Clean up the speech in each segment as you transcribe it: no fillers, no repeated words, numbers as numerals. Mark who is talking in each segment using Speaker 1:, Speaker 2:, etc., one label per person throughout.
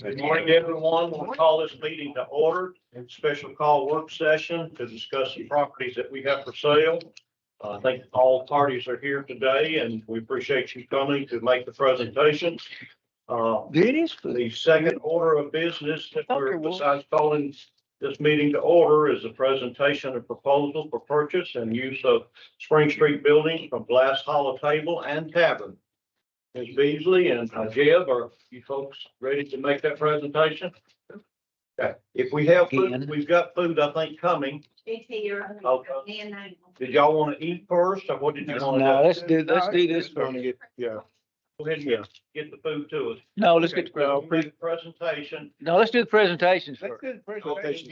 Speaker 1: Good morning, everyone. We'll call this meeting to order. Special call work session to discuss the properties that we have for sale. I think all parties are here today and we appreciate you coming to make the presentation. The second order of business that we're, besides calling this meeting to order, is a presentation of proposal for purchase and use of Spring Street building from Glass Hollow Table and Tavern. Ms. Beasley and Jeb, are you folks ready to make that presentation? Okay, if we have food, we've got food, I think, coming.
Speaker 2: It's here.
Speaker 1: Okay. Did y'all want to eat first, or what did you want to do?
Speaker 3: No, let's do this first.
Speaker 1: Yeah. Go ahead and get the food to us.
Speaker 3: No, let's get
Speaker 1: We'll
Speaker 3: the
Speaker 1: make the presentation.
Speaker 3: no, let's do the presentations
Speaker 4: Let's
Speaker 3: first.
Speaker 4: do the presentation.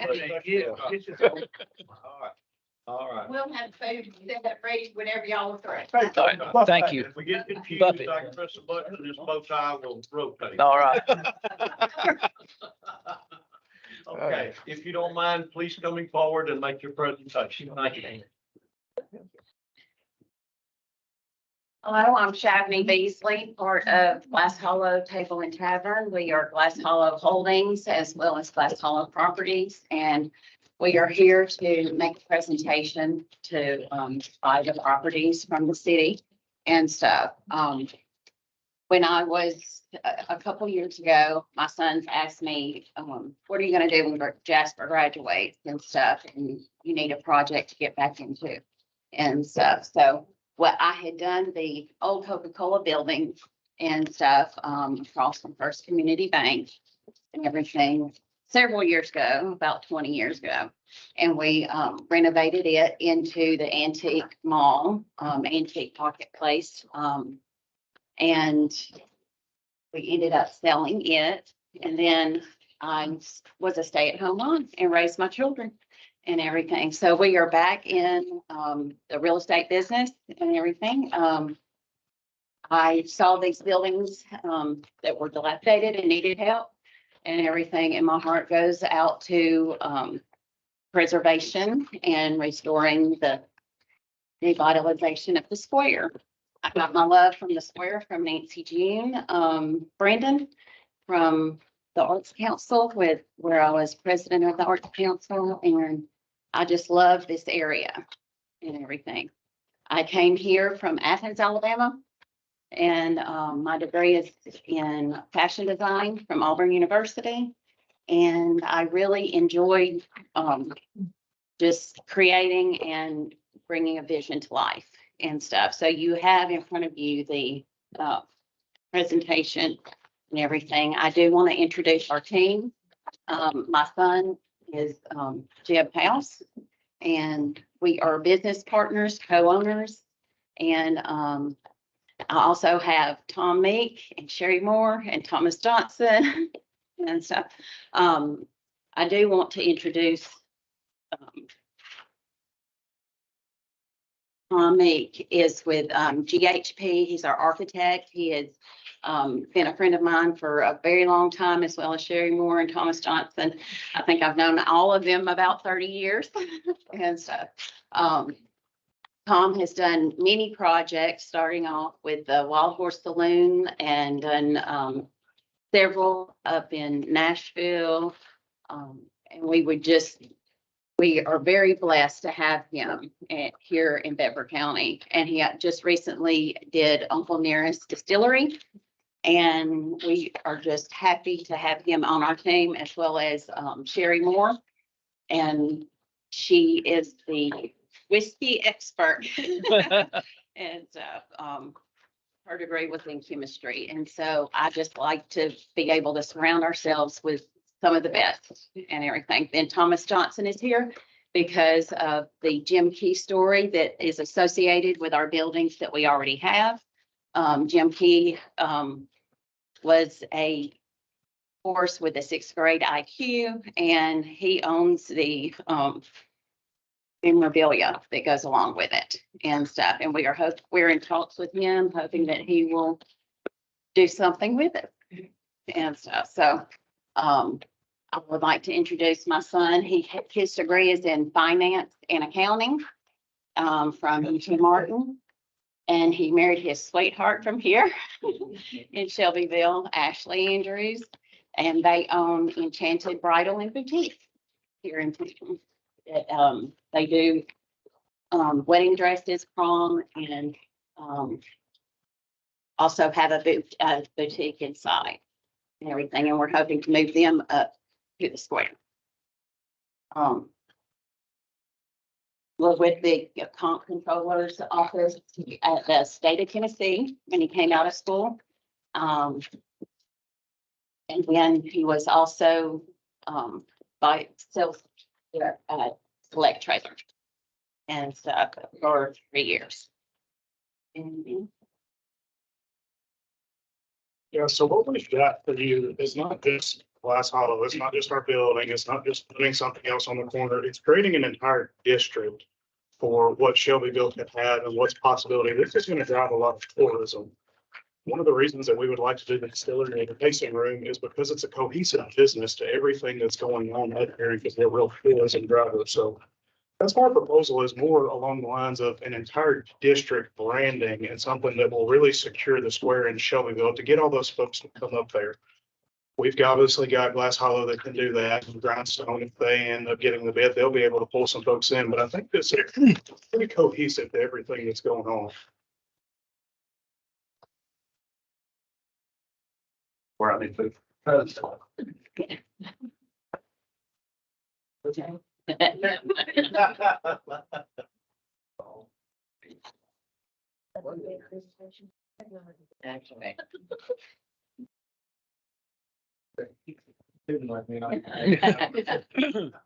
Speaker 1: All right.
Speaker 2: We'll have food set up ready whenever y'all are ready.
Speaker 3: All right, thank you.
Speaker 1: If we get confused,
Speaker 3: Buffet.
Speaker 1: I can press a button and this bow tie will rotate.
Speaker 3: All right.
Speaker 1: Okay, if you don't mind, please coming forward and make your presentation. Thank you.
Speaker 2: Hello, I'm Shavney Beasley, part of Glass Hollow Table and Tavern. We are Glass Hollow Holdings as well as Glass Hollow Properties, and we are here to make a presentation to buy the properties from the city and stuff. When I was a couple years ago, my sons asked me, what are you going to do when Jasper graduates and stuff? And you need a project to get back into and stuff. So what I had done, the old Coca-Cola building and stuff, across from First Community Bank and everything several years ago, about 20 years ago. And we renovated it into the antique mall, antique marketplace. And we ended up selling it. And then I was a stay-at-home mom and raised my children and everything. So we are back in the real estate business and everything. I saw these buildings that were dilapidated and needed help and everything. And my heart goes out to preservation and restoring the revitalization of the square. I got my love from the square from Nancy June, Brandon from the Arts Council where I was president of the Arts Council, and I just love this area and everything. I came here from Athens, Alabama, and my degree is in fashion design from Auburn University. And I really enjoyed just creating and bringing a vision to life and stuff. So you have in front of you the presentation and everything. I do want to introduce our team. My son is Jeb House, and we are business partners, co-owners. And I also have Tom Meek and Sherry Moore and Thomas Johnson and stuff. I do want to introduce Tom Meek is with GHP. He's our architect. He has been a friend of mine for a very long time, as well as Sherry Moore and Thomas Johnson. I think I've known all of them about 30 years and stuff. Tom has done many projects, starting off with the Wild Horse Saloon and done several up in Nashville. And we are very blessed to have him here in Bedford County. And he just recently did Uncle Nearest Distillery. And we are just happy to have him on our team, as well as Sherry Moore. And she is the whiskey expert. And her degree was in chemistry. And so I just like to be able to surround ourselves with some of the best and everything. Then Thomas Johnson is here because of the Jim Key story that is associated with our buildings that we already have. Jim Key was a horse with a 6th grade IQ, and he owns the memorabilia that goes along with it and stuff. And we're in talks with him, hoping that he will do something with it and stuff. So I would like to introduce my son. His degree is in finance and accounting from UT Martin. And he married his sweetheart from here in Shelbyville, Ashley Andrews. And they own Enchanted Bridal and Boutique here in town. They do, wedding dresses, prom, and, also have a boutique inside and everything, and we're hoping to move them up to the square. Was with the comp controller's office at the state of Tennessee when he came out of school. And then he was also, by sales, at Select Trailer and stuff for 3 years. And
Speaker 4: Yeah, so what we've got for you is not just Glass Hollow, it's not just our building, it's not just putting something else on the corner, it's creating an entire district for what Shelbyville can have and what's possibility. This is gonna drive a lot of tourism. One of the reasons that we would like to do the distillery and the tasting room is because it's a cohesive business to everything that's going on out here, because they're real tourism drivers. So that's my proposal, is more along the lines of an entire district branding and something that will really secure the square in Shelbyville to get all those folks to come up there. We've obviously got Glass Hollow that can do that, and Grindstone, if they end up getting the bid, they'll be able to pull some folks in, but I think this is pretty cohesive to everything that's going on. Where I need to.
Speaker 2: actually,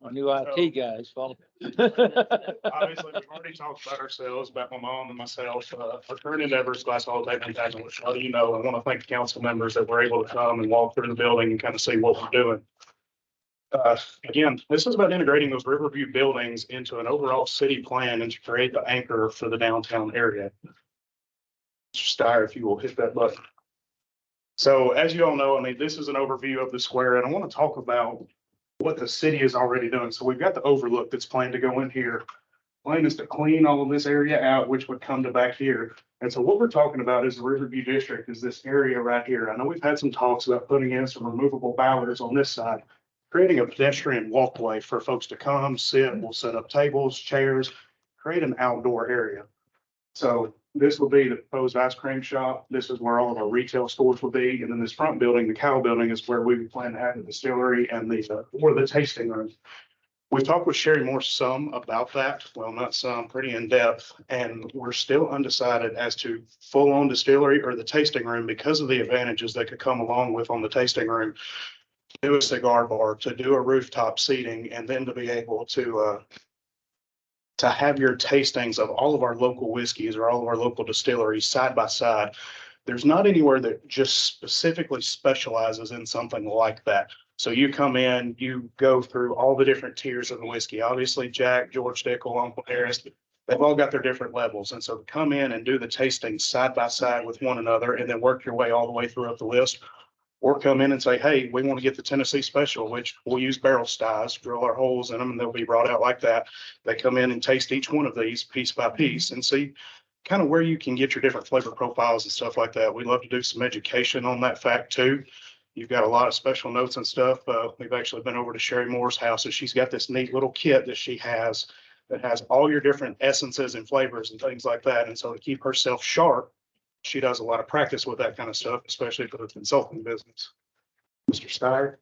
Speaker 3: Our new IT guys, follow.
Speaker 4: Obviously, we've already talked about ourselves, about my mom and myself, our current endeavors, Glass Hollow Table and Tavern, which, you know, I want to thank the council members that were able to come and walk through the building and kind of see what we're doing. Again, this is about integrating those Riverview buildings into an overall city plan and to create the anchor for the downtown area. Mr. Steyer, if you will hit that button. So as you all know, I mean, this is an overview of the square, and I want to talk about what the city is already doing. So we've got the overlook that's planned to go in here. Plan is to clean all of this area out, which would come to back here. And so what we're talking about is the Riverview District, is this area right here. I know we've had some talks about putting in some removable bollards on this side, creating a pedestrian walkway for folks to come, sit. We'll set up tables, chairs, create an outdoor area. So this will be the proposed ice cream shop. This is where all of our retail stores will be. And then this front building, the Cow Building, is where we plan to have the distillery and the tasting room. We've talked with Sherry Moore some about that. Well, not some, pretty in depth. And we're still undecided as to full-on distillery or the tasting room, because of the advantages that could come along with on the tasting room. Do a cigar bar, to do a rooftop seating, and then to be able to have your tastings of all of our local whiskeys or all of our local distilleries side by side. There's not anywhere that just specifically specializes in something like that. So you come in, you go through all the different tiers of the whiskey. Obviously, Jack, George Dickel, Uncle Harris, they've all got their different levels. And so to come in and do the tasting side by side with one another, and then work your way all the way through up the list, or come in and say, hey, we want to get the Tennessee Special, which we'll use barrel styles, drill our holes in them, and they'll be brought out like that. They come in and taste each one of these piece by piece and see kind of where you can get your different flavor profiles and stuff like that. We love to do some education on that fact too. You've got a lot of special notes and stuff. We've actually been over to Sherry Moore's house, and she's got this neat little kit that she has that has all your different essences and flavors and things like that. And so to keep herself sharp, she does a lot of practice with that kind of stuff, especially for the consulting business. Mr. Steyer.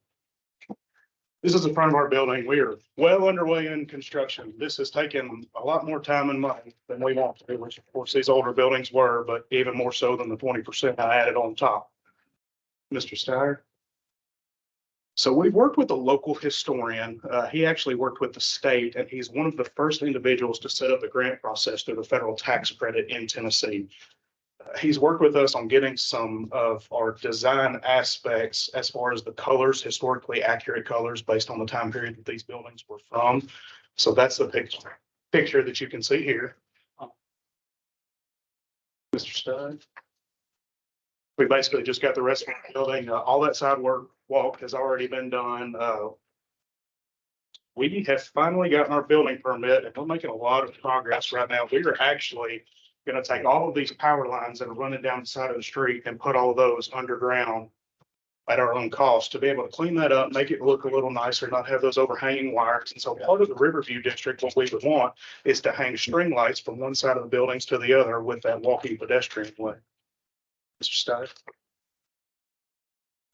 Speaker 4: This is the front of our building. We are well underway in construction. This has taken a lot more time and money than we want to, which of course these older buildings were, but even more so than the 20% I added on top. Mr. Steyer. So we've worked with a local historian. He actually worked with the state, and he's one of the first individuals to set up the grant process through the federal tax credit in Tennessee. He's worked with us on getting some of our design aspects as far as the colors, historically accurate colors based on the time period that these buildings were from. So that's the picture that you can see here. Mr. Stein. We basically just got the rest of the building. All that side walk has already been done. We have finally gotten our building permit, and we're making a lot of progress right now. We are actually going to take all of these power lines that are running down the side of the street and put all of those underground at our own cost to be able to clean that up, make it look a little nicer, not have those overhanging wires. And so part of the Riverview district, what we would want is to hang string lights from one side of the buildings to the other with that walking pedestrian way. Mr. Stein.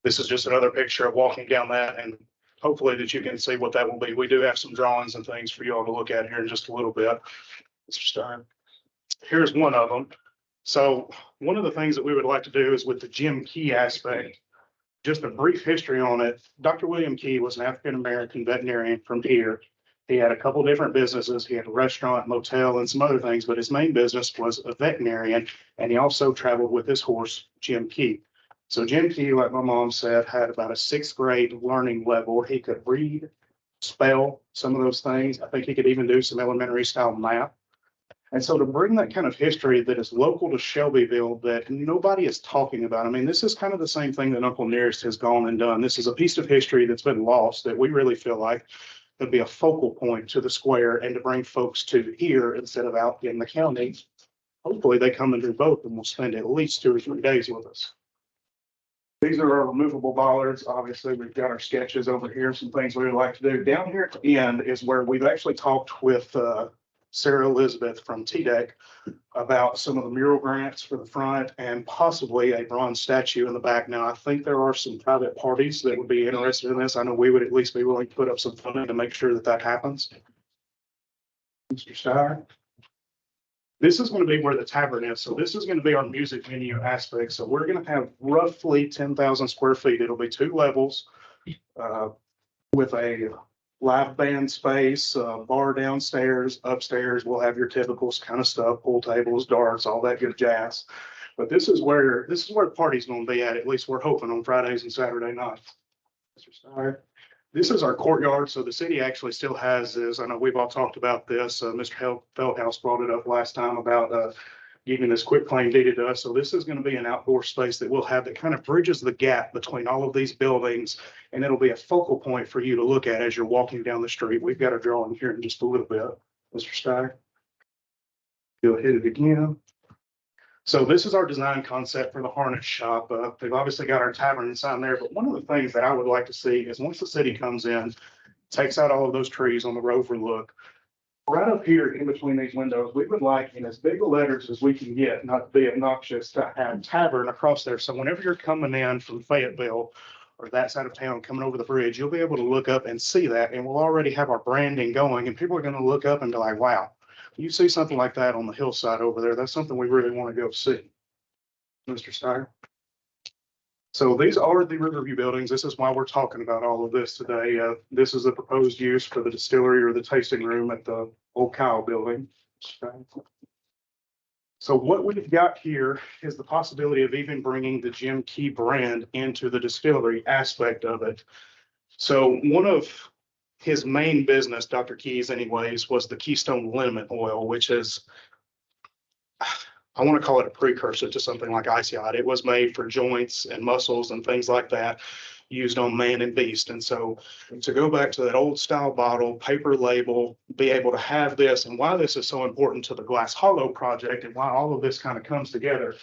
Speaker 4: This is just another picture of walking down that, and hopefully that you can see what that will be. We do have some drawings and things for you all to look at here in just a little bit. Mr. Stein. Here's one of them. So one of the things that we would like to do is with the Jim Key aspect, just a brief history on it. Dr. William Key was an African-American veterinarian from here. He had a couple different businesses. He had a restaurant, motel, and some other things, but his main business was a veterinarian, and he also traveled with his horse, Jim Key. So Jim Key, like my mom said, had about a sixth grade learning level. He could read, spell, some of those things. I think he could even do some elementary style math. And so to bring that kind of history that is local to Shelbyville that nobody is talking about, I mean, this is kind of the same thing that Uncle Nearest has gone and done. This is a piece of history that's been lost that we really feel like would be a focal point to the square and to bring folks to here instead of out in the county. Hopefully they come and do both and we'll spend at least 2 or 3 days with us. These are our removable bollards. Obviously, we've got our sketches over here, some things we would like to do. Down here at the end is where we've actually talked with Sarah Elizabeth from TDEC about some of the mural grants for the front and possibly a bronze statue in the back. Now, I think there are some private parties that would be interested in this. I know we would at least be willing to put up some funding to make sure that that happens. Mr. Steyer. This is going to be where the tavern is. So this is going to be our music venue aspect. So we're going to have roughly 10,000 square feet. It'll be 2 levels with a live band space, bar downstairs, upstairs. We'll have your typical kind of stuff, pool tables, darts, all that good jazz. But this is where the party's going to be at least we're hoping on Fridays and Saturday nights. Mr. Steyer. This is our courtyard. So the city actually still has this. I know we've all talked about this. Mr. Feldhouse brought it up last time about giving this quick claim deeded to us. So this is going to be an outdoor space that we'll have that kind of bridges the gap between all of these buildings. And it'll be a focal point for you to look at as you're walking down the street. We've got a drawing here in just a little bit. Mr. Steyer. You'll hit it again. So this is our design concept for the harness shop. They've obviously got our tavern sign there, but one of the things that I would like to see is once the city comes in, takes out all of those trees on the rover look, right up here in between these windows, we would like in as big a letters as we can get, not to be obnoxious, to have tavern across there. So whenever you're coming in from Fayetteville or that side of town, coming over the bridge, you'll be able to look up and see that. And we'll already have our branding going and people are going to look up and be like, wow. You see something like that on the hillside over there, that's something we really want to go see. Mr. Steyer. So these are the Riverview buildings. This is why we're talking about all of this today. This is the proposed use for the distillery or the tasting room at the Old Kyle building. So what we've got here is the possibility of even bringing the Jim Key brand into the distillery aspect of it. So one of his main business, Dr. Key's anyways, was the Keystone Lemon Oil, which is, I want to call it a precursor to something like Icy Hot. It was made for joints and muscles and things like that, used on man and beast. And so to go back to that old style bottle, paper label, be able to have this, and why this is so important to the Glass Hollow project and why all of this kind of comes together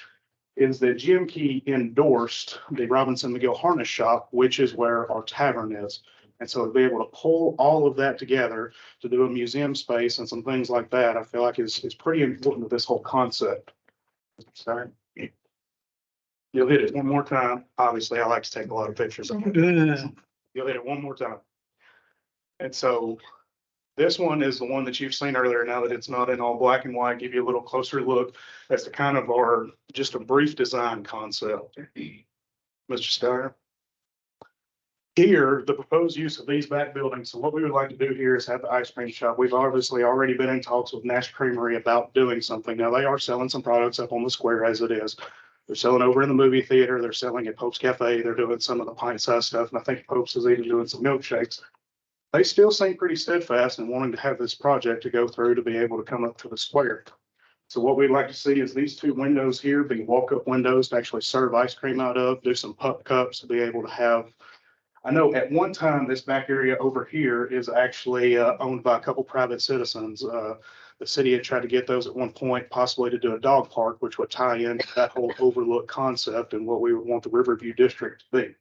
Speaker 4: is that Jim Key endorsed the Robinson McGill Harness Shop, which is where our tavern is. And so to be able to pull all of that together to do a museum space and some things like that, I feel like is pretty important to this whole concept. Sorry. You'll hit it one more time. Obviously, I like to take a lot of pictures of it. You'll hit it one more time. And so this one is the one that you've seen earlier. Now that it's not in all black and white, give you a little closer look. That's the kind of our, just a brief design concept. Mr. Steyer. Here, the proposed use of these back buildings. So what we would like to do here is have the ice cream shop. We've obviously already been in talks with Nash Creamery about doing something. Now they are selling some products up on the square as it is. They're selling over in the movie theater. They're selling at Pope's Cafe. They're doing some of the pint size stuff. And I think Pope's is even doing some milkshakes. They still seem pretty steadfast in wanting to have this project to go through to be able to come up to the square. So what we'd like to see is these 2 windows here be walk-up windows to actually serve ice cream out of, do some pup cups to be able to have. I know at one time, this back area over here is actually owned by a couple private citizens. The city had tried to get those at one point, possibly to do a dog park, which would tie into that whole overlook concept and what we would want the Riverview district to be.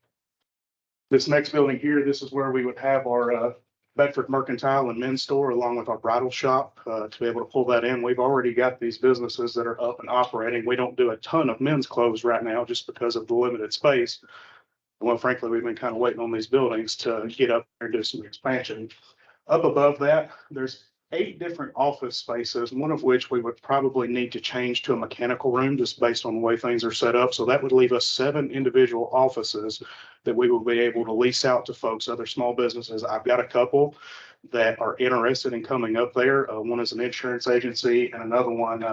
Speaker 4: This next building here, this is where we would have our Bedford Mercantile and Men's Store along with our bridal shop to be able to pull that in. We've already got these businesses that are up and operating. We don't do a ton of men's clothes right now just because of the limited space. Well, frankly, we've been kind of waiting on these buildings to get up there and do some expansion. Up above that, there's 8 different office spaces, one of which we would probably need to change to a mechanical room just based on the way things are set up. So that would leave us 7 individual offices that we will be able to lease out to folks, other small businesses. I've got a couple that are interested in coming up there. One is an insurance agency and another one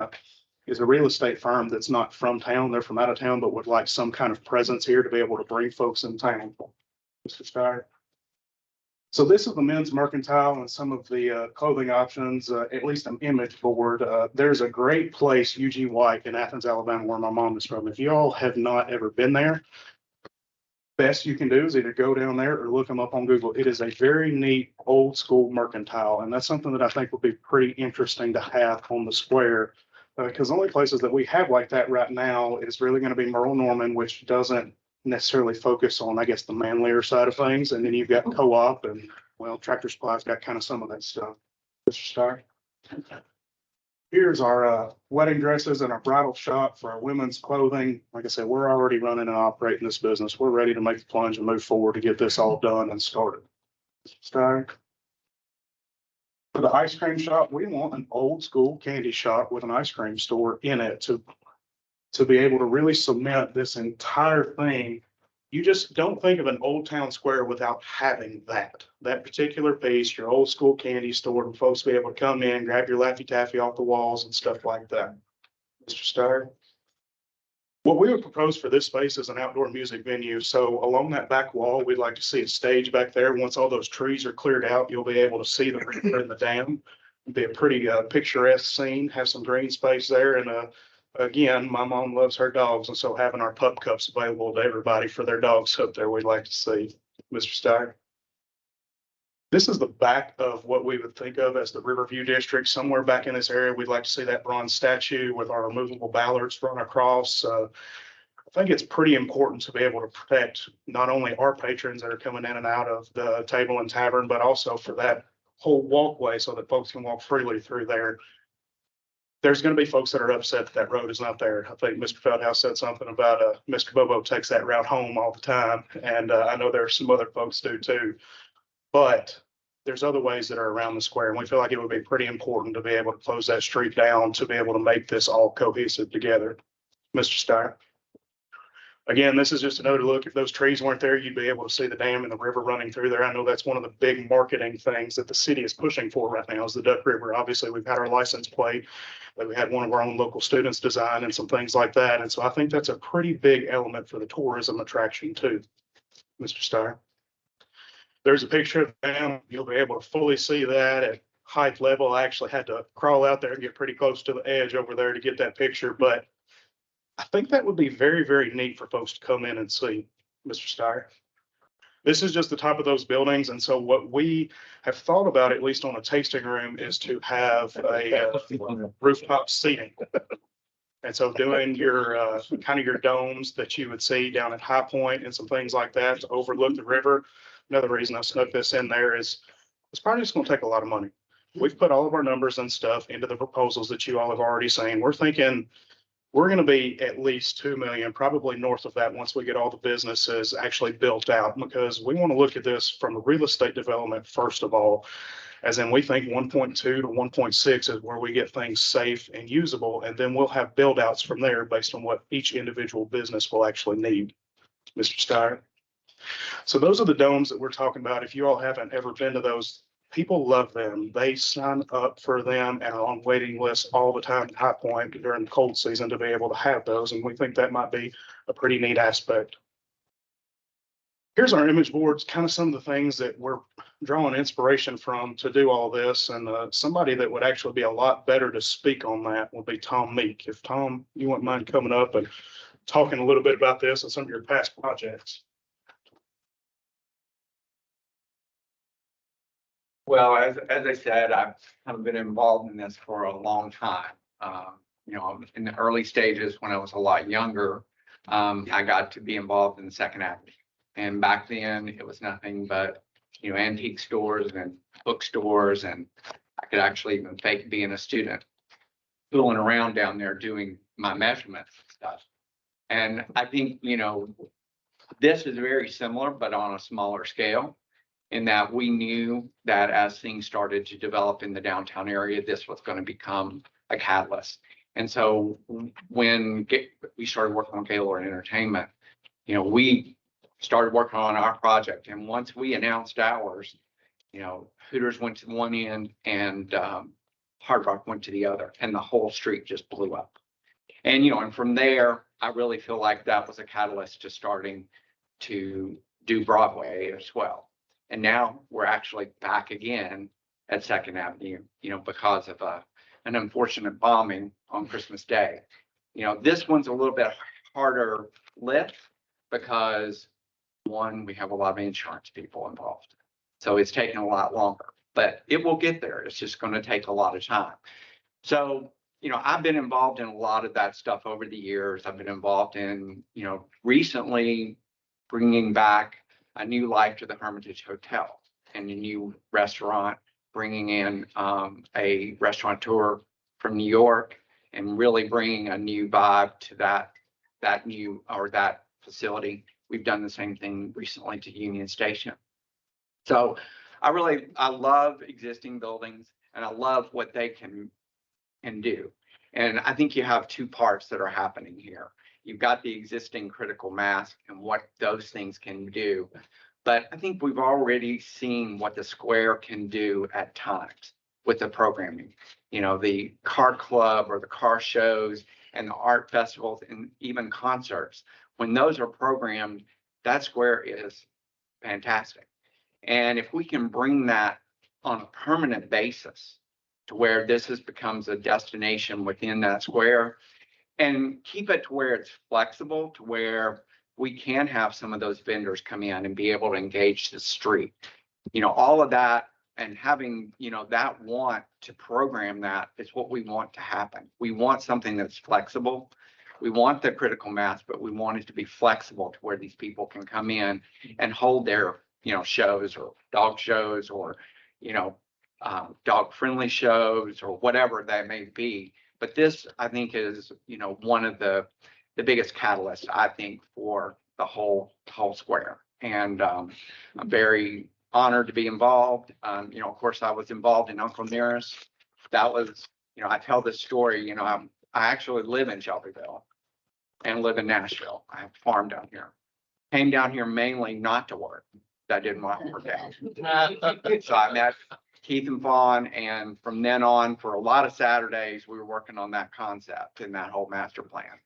Speaker 4: is a real estate firm that's not from town. They're from out of town, but would like some kind of presence here to be able to bring folks in town. Mr. Steyer. So this is the men's mercantile and some of the clothing options, at least an image board. There's a great place, UG White in Athens, Alabama, where my mom is from. If you all have not ever been there, best you can do is either go down there or look them up on Google. It is a very neat old school mercantile. And that's something that I think would be pretty interesting to have on the square. Because the only places that we have like that right now is really going to be Merle Norman, which doesn't necessarily focus on, I guess, the manlier side of things. And then you've got Co-op and, well, Tractor Supply's got kind of some of that stuff. Mr. Starr. Here's our wedding dresses and our bridal shop for our women's clothing. Like I said, we're already running and operating this business. We're ready to make the plunge and move forward to get this all done and started. Mr. Starr. For the ice cream shop, we want an old school candy shop with an ice cream store in it to be able to really cement this entire thing. You just don't think of an old town square without having that particular piece, your old school candy store, and folks be able to come in, grab your Laffy Taffy off the walls and stuff like that. Mr. Steyer. What we would propose for this space is an outdoor music venue. So along that back wall, we'd like to see a stage back there. Once all those trees are cleared out, you'll be able to see the river and the dam. It'd be a pretty picturesque scene, have some green space there. And again, my mom loves her dogs. And so having our pup cups available to everybody for their dogs up there, we'd like to see. Mr. Steyer. This is the back of what we would think of as the Riverview District. Somewhere back in this area, we'd like to see that bronze statue with our removable ballards run across. I think it's pretty important to be able to protect not only our patrons that are coming in and out of the table and tavern, but also for that whole walkway so that folks can walk freely through there. There's going to be folks that are upset that that road is not there. I think Mr. Feldhouse said something about Mr. Bobo takes that route home all the time. And I know there are some other folks do too. But there's other ways that are around the square, and we feel like it would be pretty important to be able to close that street down to be able to make this all cohesive together. Mr. Steyer. Again, this is just another look. If those trees weren't there, you'd be able to see the dam and the river running through there. I know that's one of the big marketing things that the city is pushing for right now is the Duck River. Obviously, we've had our license plate, but we had one of our own local students design and some things like that. And so I think that's a pretty big element for the tourism attraction too. Mr. Steyer. There's a picture of the dam. You'll be able to fully see that at height level. I actually had to crawl out there and get pretty close to the edge over there to get that picture. But I think that would be very, very neat for folks to come in and see, Mr. Steyer. This is just the top of those buildings. And so what we have thought about, at least on a tasting room, is to have a rooftop seating. And so doing your kind of your domes that you would see down at High Point and some things like that to overlook the river. Another reason I snuck this in there is it's probably just going to take a lot of money. We've put all of our numbers and stuff into the proposals that you all have already seen. We're thinking we're going to be at least 2 million, probably north of that once we get all the businesses actually built out, because we want to look at this from a real estate development first of all, as in we think 1.2 to 1.6 is where we get things safe and usable, and then we'll have build outs from there based on what each individual business will actually need. Mr. Steyer. So those are the domes that we're talking about. If you all haven't ever been to those, people love them. They sign up for them and are on waiting lists all the time at High Point during the cold season to be able to have those. And we think that might be a pretty neat aspect. Here's our image boards, kind of some of the things that we're drawing inspiration from to do all this. And somebody that would actually be a lot better to speak on that would be Tom Meek. If Tom, you wouldn't mind coming up and talking a little bit about this and some of your past projects.
Speaker 5: Well, as I said, I've kind of been involved in this for a long time. In the early stages when I was a lot younger, I got to be involved in the Second Avenue. And back then, it was nothing but, antique stores and bookstores, and I could actually even fake being a student, fooling around down there doing my measurements and stuff. And I think, this is very similar, but on a smaller scale, in that we knew that as things started to develop in the downtown area, this was going to become a catalyst. And so when we started working on Gaylord Entertainment, we started working on our project. And once we announced ours, Hooters went to one end and Hard Rock went to the other, and the whole street just blew up. And, and from there, I really feel like that was a catalyst to starting to do Broadway as well. And now we're actually back again at Second Avenue, because of an unfortunate bombing on Christmas Day. This one's a little bit harder lift because, one, we have a lot of insurance people involved. So it's taking a lot longer, but it will get there. It's just going to take a lot of time. So, I've been involved in a lot of that stuff over the years. I've been involved in, recently bringing back a new life to the Hermitage Hotel and a new restaurant, bringing in a restaurateur from New York and really bringing a new vibe to that facility. We've done the same thing recently to Union Station. So I love existing buildings, and I love what they can do. And I think you have two parts that are happening here. You've got the existing critical mass and what those things can do. But I think we've already seen what the square can do at times with the programming. The car club or the car shows and the art festivals and even concerts. When those are programmed, that square is fantastic. And if we can bring that on a permanent basis to where becomes a destination within that square, and keep it to where it's flexible, to where we can have some of those vendors come in and be able to engage the street. All of that, and having, that want to program that is what we want to happen. We want something that's flexible. We want the critical mass, but we want it to be flexible to where these people can come in and hold their, shows or dog shows or, dog friendly shows or whatever that may be. But this, I think, is, one of the biggest catalysts, I think, for the whole square. And I'm very honored to be involved. Of course, I was involved in Uncle Nearest. That was, I tell this story, I actually live in Shelbyville and live in Nashville. I have a farm down here. Came down here mainly not to work. I didn't want to work out. So I met Keith and Vaughn, and from then on, for a lot of Saturdays, we were working on that concept and that whole master plan.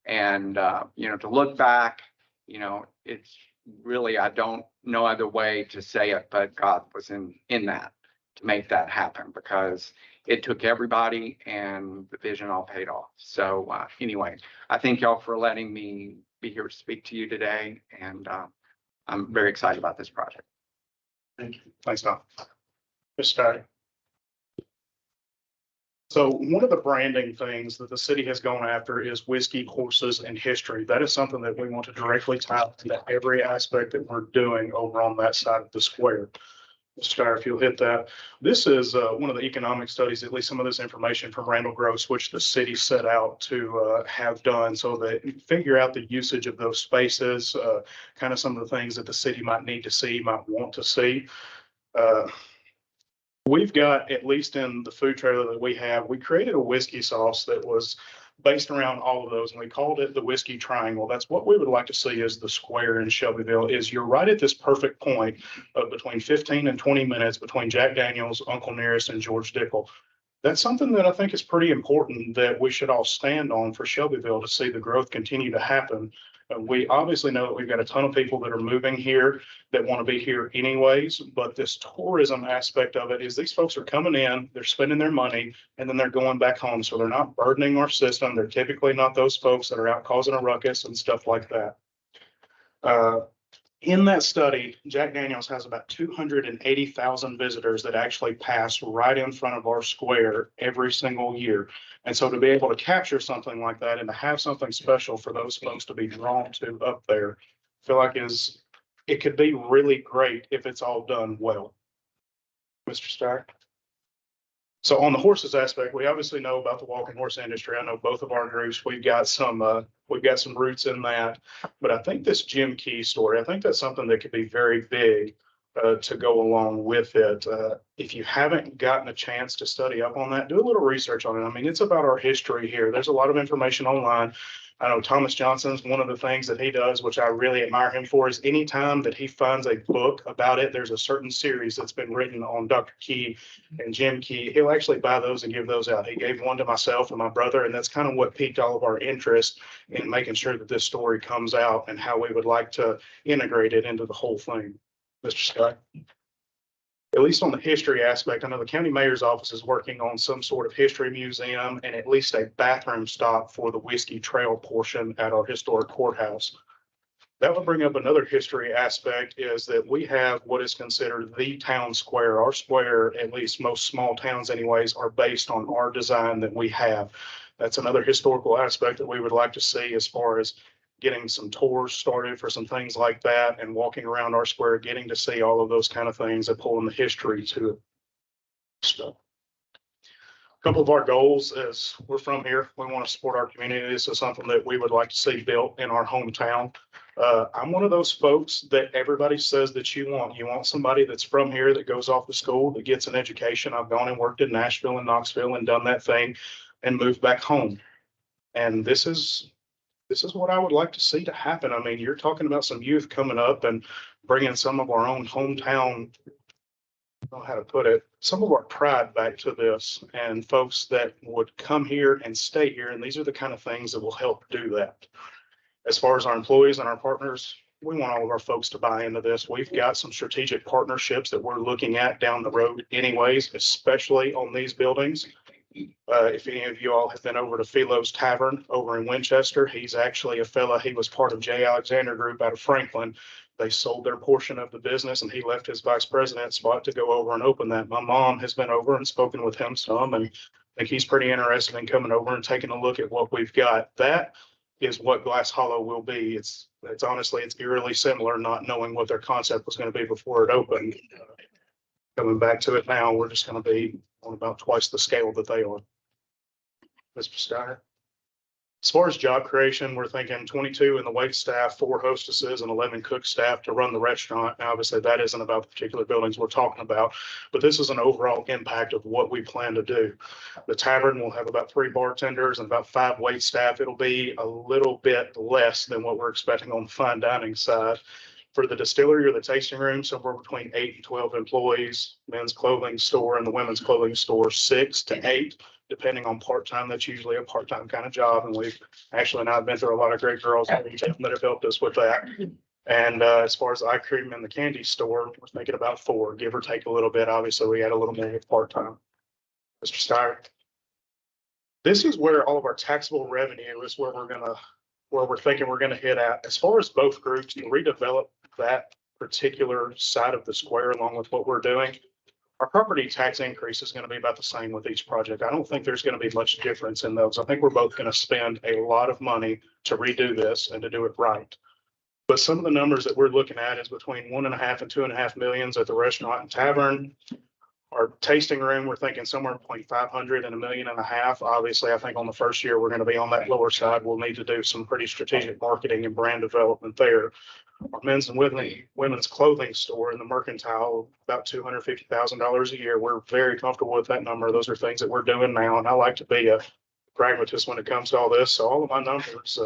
Speaker 5: And, to look back, it's really, I don't know other way to say it, but God was in that to make that happen, because it took everybody and the vision all paid off. So anyway, I thank y'all for letting me be here to speak to you today. And I'm very excited about this project.
Speaker 4: Thank you. Thanks, Tom. Ms. Stagg. So one of the branding things that the city has gone after is whiskey, horses, and history. That is something that we want to directly tie to every aspect that we're doing over on that side of the square. Mr. Steyer, if you'll hit that. This is one of the economic studies, at least some of this information from Randall Gross, which the city set out to have done, so that you figure out the usage of those spaces, kind of some of the things that the city might need to see, might want to see. We've got, at least in the food trailer that we have, we created a whiskey sauce that was based around all of those, and we called it the Whiskey Triangle. That's what we would like to see as the square in Shelbyville. Is you're right at this perfect point of between 15 and 20 minutes between Jack Daniels, Uncle Nearest, and George Dickel. That's something that I think is pretty important that we should all stand on for Shelbyville to see the growth continue to happen. We obviously know that we've got a ton of people that are moving here that want to be here anyways, but this tourism aspect of it is these folks are coming in, they're spending their money, and then they're going back home. So they're not burdening our system. They're typically not those folks that are out causing a ruckus and stuff like that. In that study, Jack Daniels has about 280,000 visitors that actually pass right in front of our square every single year. And so to be able to capture something like that and to have something special for those folks to be drawn to up there, I feel like is it could be really great if it's all done well. Mr. Stark? So on the horses aspect, we obviously know about the walking horse industry. I know both of our groups, we've got some roots in that. But I think this Jim Key story, I think that's something that could be very big to go along with it. If you haven't gotten a chance to study up on that, do a little research on it. I mean, it's about our history here. There's a lot of information online. I know Thomas Johnson's one of the things that he does, which I really admire him for, is anytime that he finds a book about it, there's a certain series that's been written on Dr. Key and Jim Key. He'll actually buy those and give those out. He gave one to myself and my brother, and that's kind of what piqued all of our interest in making sure that this story comes out and how we would like to integrate it into the whole thing. Mr. Scott? At least on the history aspect, I know the county mayor's office is working on some sort of history museum and at least a bathroom stop for the Whiskey Trail portion at our historic courthouse. That would bring up another history aspect, is that we have what is considered the town square. Our square, at least most small towns anyways, are based on our design that we have. That's another historical aspect that we would like to see, as far as getting some tours started for some things like that, and walking around our square, getting to see all of those kind of things that pull in the history to it. So, a couple of our goals is, we're from here. We want to support our community. This is something that we would like to see built in our hometown. I'm one of those folks that everybody says that you want. You want somebody that's from here, that goes off to school, that gets an education. I've gone and worked in Nashville and Knoxville and done that thing and moved back home. And this is what I would like to see to happen. I mean, you're talking about some youth coming up and bringing some of our own hometown, I don't know how to put it, some of our pride back to this, and folks that would come here and stay here. And these are the kind of things that will help do that. As far as our employees and our partners, we want all of our folks to buy into this. We've got some strategic partnerships that we're looking at down the road anyways, especially on these buildings. If any of you all have been over to Philo's Tavern over in Winchester, he's actually a fella, he was part of J. Alexander Group out of Franklin. They sold their portion of the business and he left his vice president spot to go over and open that. My mom has been over and spoken with him some, and I think he's pretty interested in coming over and taking a look at what we've got. That is what Glass Hollow will be. It's honestly, it's eerily similar, not knowing what their concept was going to be before it opened. Coming back to it now, we're just going to be on about twice the scale that they are. Mr. Steiner? As far as job creation, we're thinking 22 in the wait staff, 4 hostesses and 11 cook staff to run the restaurant. Now, obviously, that isn't about the particular buildings we're talking about, but this is an overall impact of what we plan to do. The tavern will have about 3 bartenders and about 5 wait staff. It'll be a little bit less than what we're expecting on the fine dining side. For the distillery or the tasting room, somewhere between 8 and 12 employees. Men's clothing store and the women's clothing store, 6 to 8. Depending on part-time. That's usually a part-time kind of job. And we've actually now been through a lot of great girls that have helped us with that. And as far as the ice cream and the candy store, we're thinking about 4, give or take a little bit. Obviously, we had a little more with part-time. Mr. Steyer. This is where all of our taxable revenue is, where we're thinking we're going to hit at. As far as both groups, to redevelop that particular side of the square along with what we're doing, our property tax increase is going to be about the same with each project. I don't think there's going to be much difference in those. I think we're both going to spend a lot of money to redo this and to do it right. But some of the numbers that we're looking at is between 1.5 and 2.5 millions at the restaurant and tavern. Our tasting room, we're thinking somewhere between 500 and $1.5 million. Obviously, I think on the first year, we're going to be on that lower side. We'll need to do some pretty strategic marketing and brand development there. Our men's and women's clothing store in the Mercantile, about $250,000 a year. We're very comfortable with that number. Those are things that we're doing now. And I like to be a pragmatist when it comes to all this. So all of my numbers,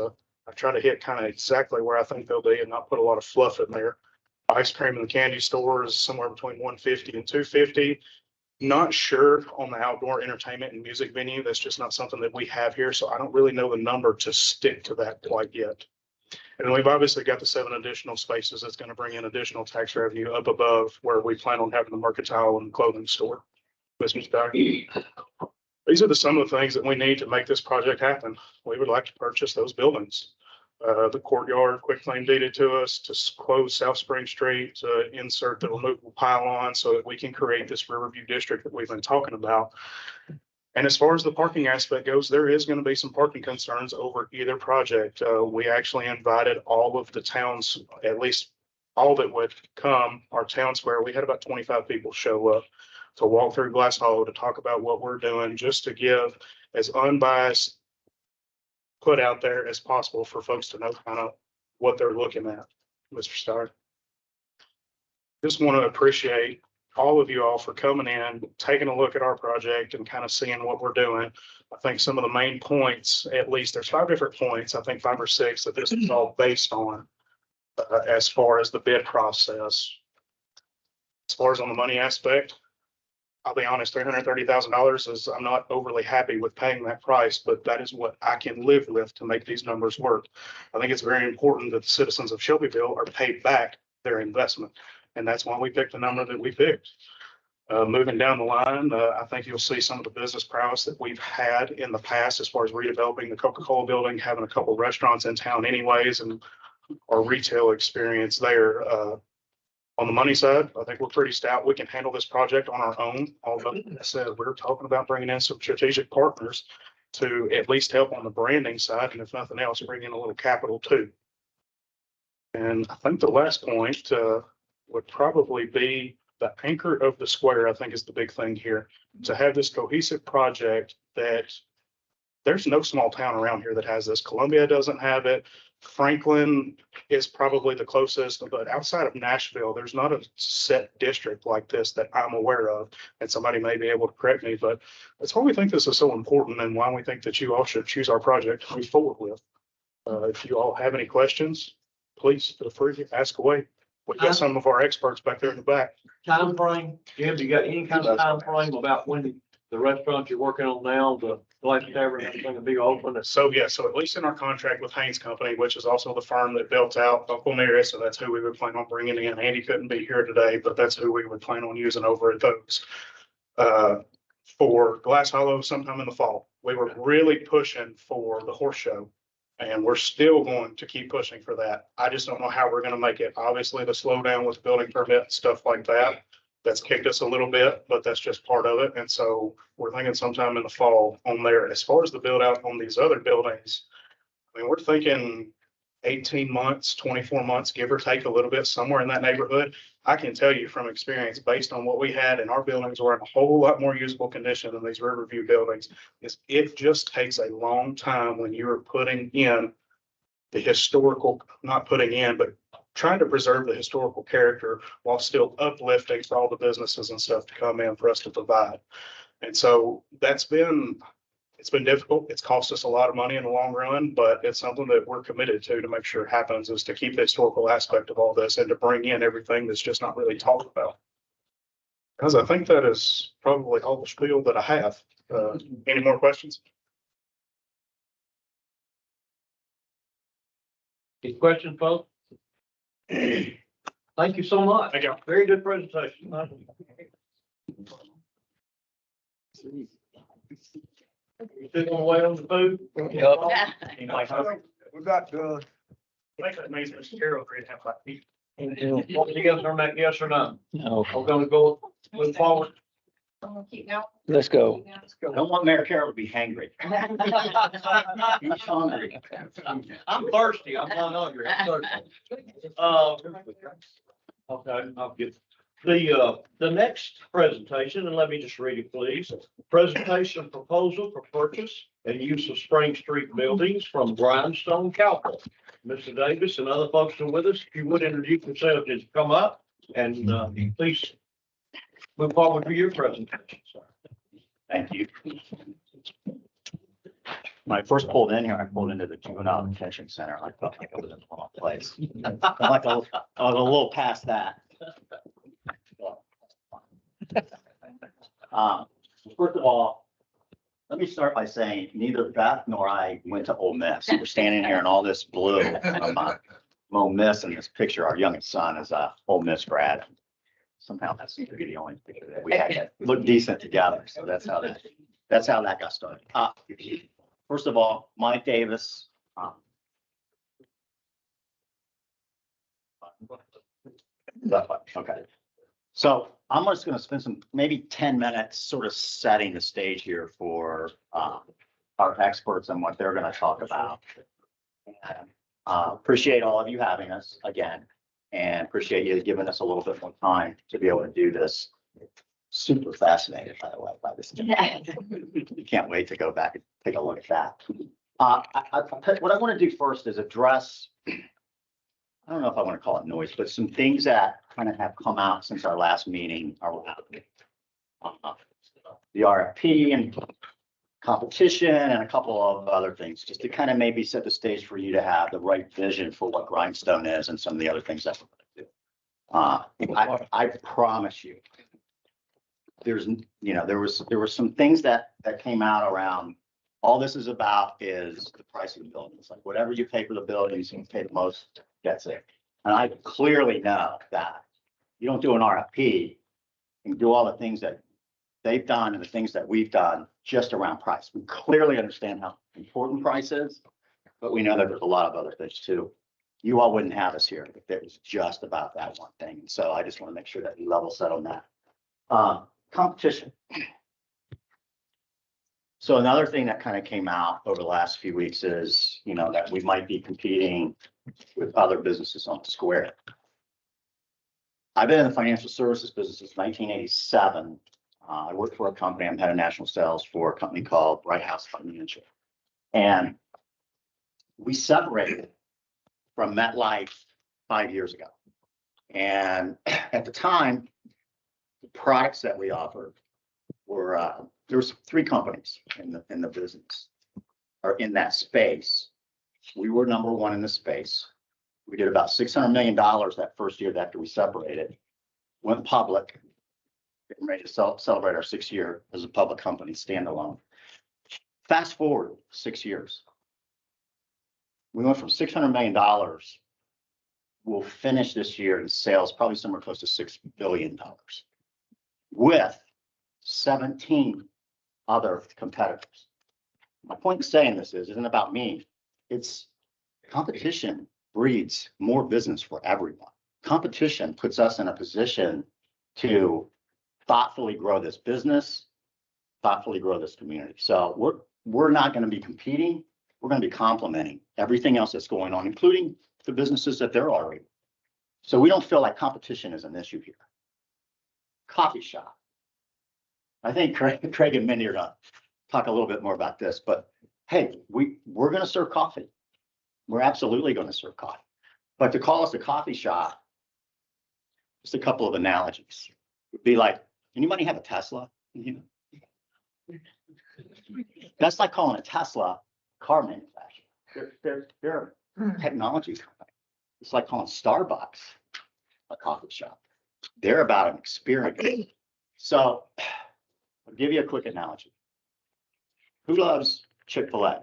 Speaker 4: I try to hit kind of exactly where I think they'll be and not put a lot of fluff in there. Ice cream in the candy store is somewhere between 150 and 250. Not sure on the outdoor entertainment and music venue. That's just not something that we have here. So I don't really know the number to stick to that quite yet. And we've obviously got the 7 additional spaces that's going to bring in additional tax revenue up above where we plan on having the Mercantile and the clothing store. Mr. Steyer. These are some of the things that we need to make this project happen. We would like to purchase those buildings. The courtyard, quitclaim deeded to us, to close South Spring Street, to insert the removable pylon so that we can create this Riverview district that we've been talking about. And as far as the parking aspect goes, there is going to be some parking concerns over either project. We actually invited all of the towns, at least all that would come, our town square, we had about 25 people show up to walk through Glass Hollow, to talk about what we're doing, just to give as unbiased put out there as possible for folks to know kind of what they're looking at, Mr. Starr. Just want to appreciate all of you all for coming in, taking a look at our project and kind of seeing what we're doing. I think some of the main points, at least there's 5 different points, I think 5 or 6 that this is all based on as far as the bid process. As far as on the money aspect, I'll be honest, $330,000 is, I'm not overly happy with paying that price, but that is what I can live with to make these numbers work. I think it's very important that the citizens of Shelbyville are paid back their investment. And that's why we picked the number that we picked. Moving down the line, I think you'll see some of the business prowess that we've had in the past as far as redeveloping the Coca-Cola building, having a couple of restaurants in town anyways, and our retail experience there. On the money side, I think we're pretty stout. We can handle this project on our own. Although, like I said, we're talking about bringing in some strategic partners to at least help on the branding side, and if nothing else, bring in a little capital too. And I think the last point would probably be the anchor of the square, I think is the big thing here. To have this cohesive project that there's no small town around here that has this. Columbia doesn't have it. Franklin is probably the closest, but outside of Nashville, there's not a set district like this that I'm aware of. And somebody may be able to correct me, but that's why we think this is so important and why we think that you all should choose our project to move forward with. If you all have any questions, please feel free to ask away. We've got some of our experts back there in the back.
Speaker 1: Time frame, Jim, you got any kind of time frame about when the restaurant you're working on now, the Glass Tavern, is going to be open?
Speaker 4: So, yeah, so at least in our contract with Haynes Company, which is also the firm that built out Uncle Nearest, so that's who we would plan on bringing in. Andy couldn't be here today, but that's who we would plan on using over at those. For Glass Hollow sometime in the fall. We were really pushing for the horse show. And we're still going to keep pushing for that. I just don't know how we're going to make it. Obviously, the slowdown with building permit and stuff like that, that's kicked us a little bit, but that's just part of it. And so we're thinking sometime in the fall on there. As far as the build out on these other buildings, I mean, we're thinking 18 months, 24 months, give or take a little bit, somewhere in that neighborhood. I can tell you from experience, based on what we had in our buildings, were in a whole lot more usable condition than these Riverview buildings. Is it just takes a long time when you're putting in the historical, not putting in, but trying to preserve the historical character while still uplifting for all the businesses and stuff to come in for us to provide. And so it's been difficult. It's cost us a lot of money in the long run, but it's something that we're committed to make sure it happens, is to keep the historical aspect of all this and to bring in everything that's just not really talked about. Because I think that is probably all the spiel that I have. Any more questions?
Speaker 1: Any questions, folks? Thank you so much.
Speaker 4: Thank you.
Speaker 1: Very good presentation. You still gonna wait on the food?
Speaker 3: We got,
Speaker 4: Thanks, that means Mr. Carroll agreed to have like people.
Speaker 1: What you guys are making, yes or no?
Speaker 3: no,
Speaker 1: We're gonna go move forward.
Speaker 3: let's go.
Speaker 6: I don't want Mayor Carroll to be hangry. He's hungry.
Speaker 1: I'm thirsty. I'm not hungry. I'm thirsty. Okay, I'll get the next presentation, and let me just read it, please. Presentation proposal for purchase and use of Spring Street buildings from Grindstone Capital. Mr. Davis and other folks are with us. If you would introduce yourself, just come up and please move forward with your presentation, sir.
Speaker 6: Thank you. When I first pulled in here, I pulled into the juvenile detention center. I felt like I was in the wrong place. I was a little past that. First of all, let me start by saying neither Beth nor I went to Ole Miss. We're standing here in all this blue. I'm Ole Miss in this picture. Our youngest son is a Ole Miss grad. Somehow that seems to be the only picture that we had that looked decent together. So that's how that got started. First of all, Mike Davis. Okay. So I'm just going to spend maybe 10 minutes sort of setting the stage here for our experts and what they're going to talk about. And, appreciate all of you having us again. and appreciate you giving us a little bit more time to be able to do this. Super fascinated, by the way, by this. You can't wait to go back and take a look at that. What I want to do first is address, I don't know if I want to call it noise, but some things that kind of have come out since our last meeting around the RFP and competition and a couple of other things, just to kind of maybe set the stage for you to have the right vision for what Grindstone is and some of the other things that we're going to do. I promise you, there's, there were some things that came out around, all this is about is the price of the buildings, like whatever you pay for the buildings, you pay the most, that's it. And I clearly know that you don't do an RFP and do all the things that they've done and the things that we've done just around price. We clearly understand how important price is, but we know that there's a lot of other things too. You all wouldn't have us here if it was just about that one thing. And so I just want to make sure that you level set on that. Competition. So another thing that kind of came out over the last few weeks is, that we might be competing with other businesses on the square. I've been in the financial services business since 1987. I worked for a company. I'm head of national sales for a company called Bright House Financial. And we separated from MetLife 5 years ago. And at the time, the products that we offered were, there was 3 companies in the business or in that space. We were number 1 in the space. We did about $600 million that first year after we separated, went public, getting ready to celebrate our 6th year as a public company, standalone. Fast forward 6 years. We went from $600 million. We'll finish this year in sales, probably somewhere close to $6 billion with 17 other competitors. My point in saying this isn't about me. It's competition breeds more business for everyone. Competition puts us in a position to thoughtfully grow this business, thoughtfully grow this community. So we're not going to be competing. We're going to be complementing everything else that's going on, including the businesses that they're already. So we don't feel like competition is an issue here. Coffee shop. I think Craig and Mindy are going to talk a little bit more about this, but hey, we're going to serve coffee. We're absolutely going to serve coffee. But to call us a coffee shop, just a couple of analogies. Would be like, anybody have a Tesla? That's like calling a Tesla car manufacturer. They're a technology company. It's like calling Starbucks a coffee shop. They're about an experience. So I'll give you a quick analogy. Who loves Chick-fil-A?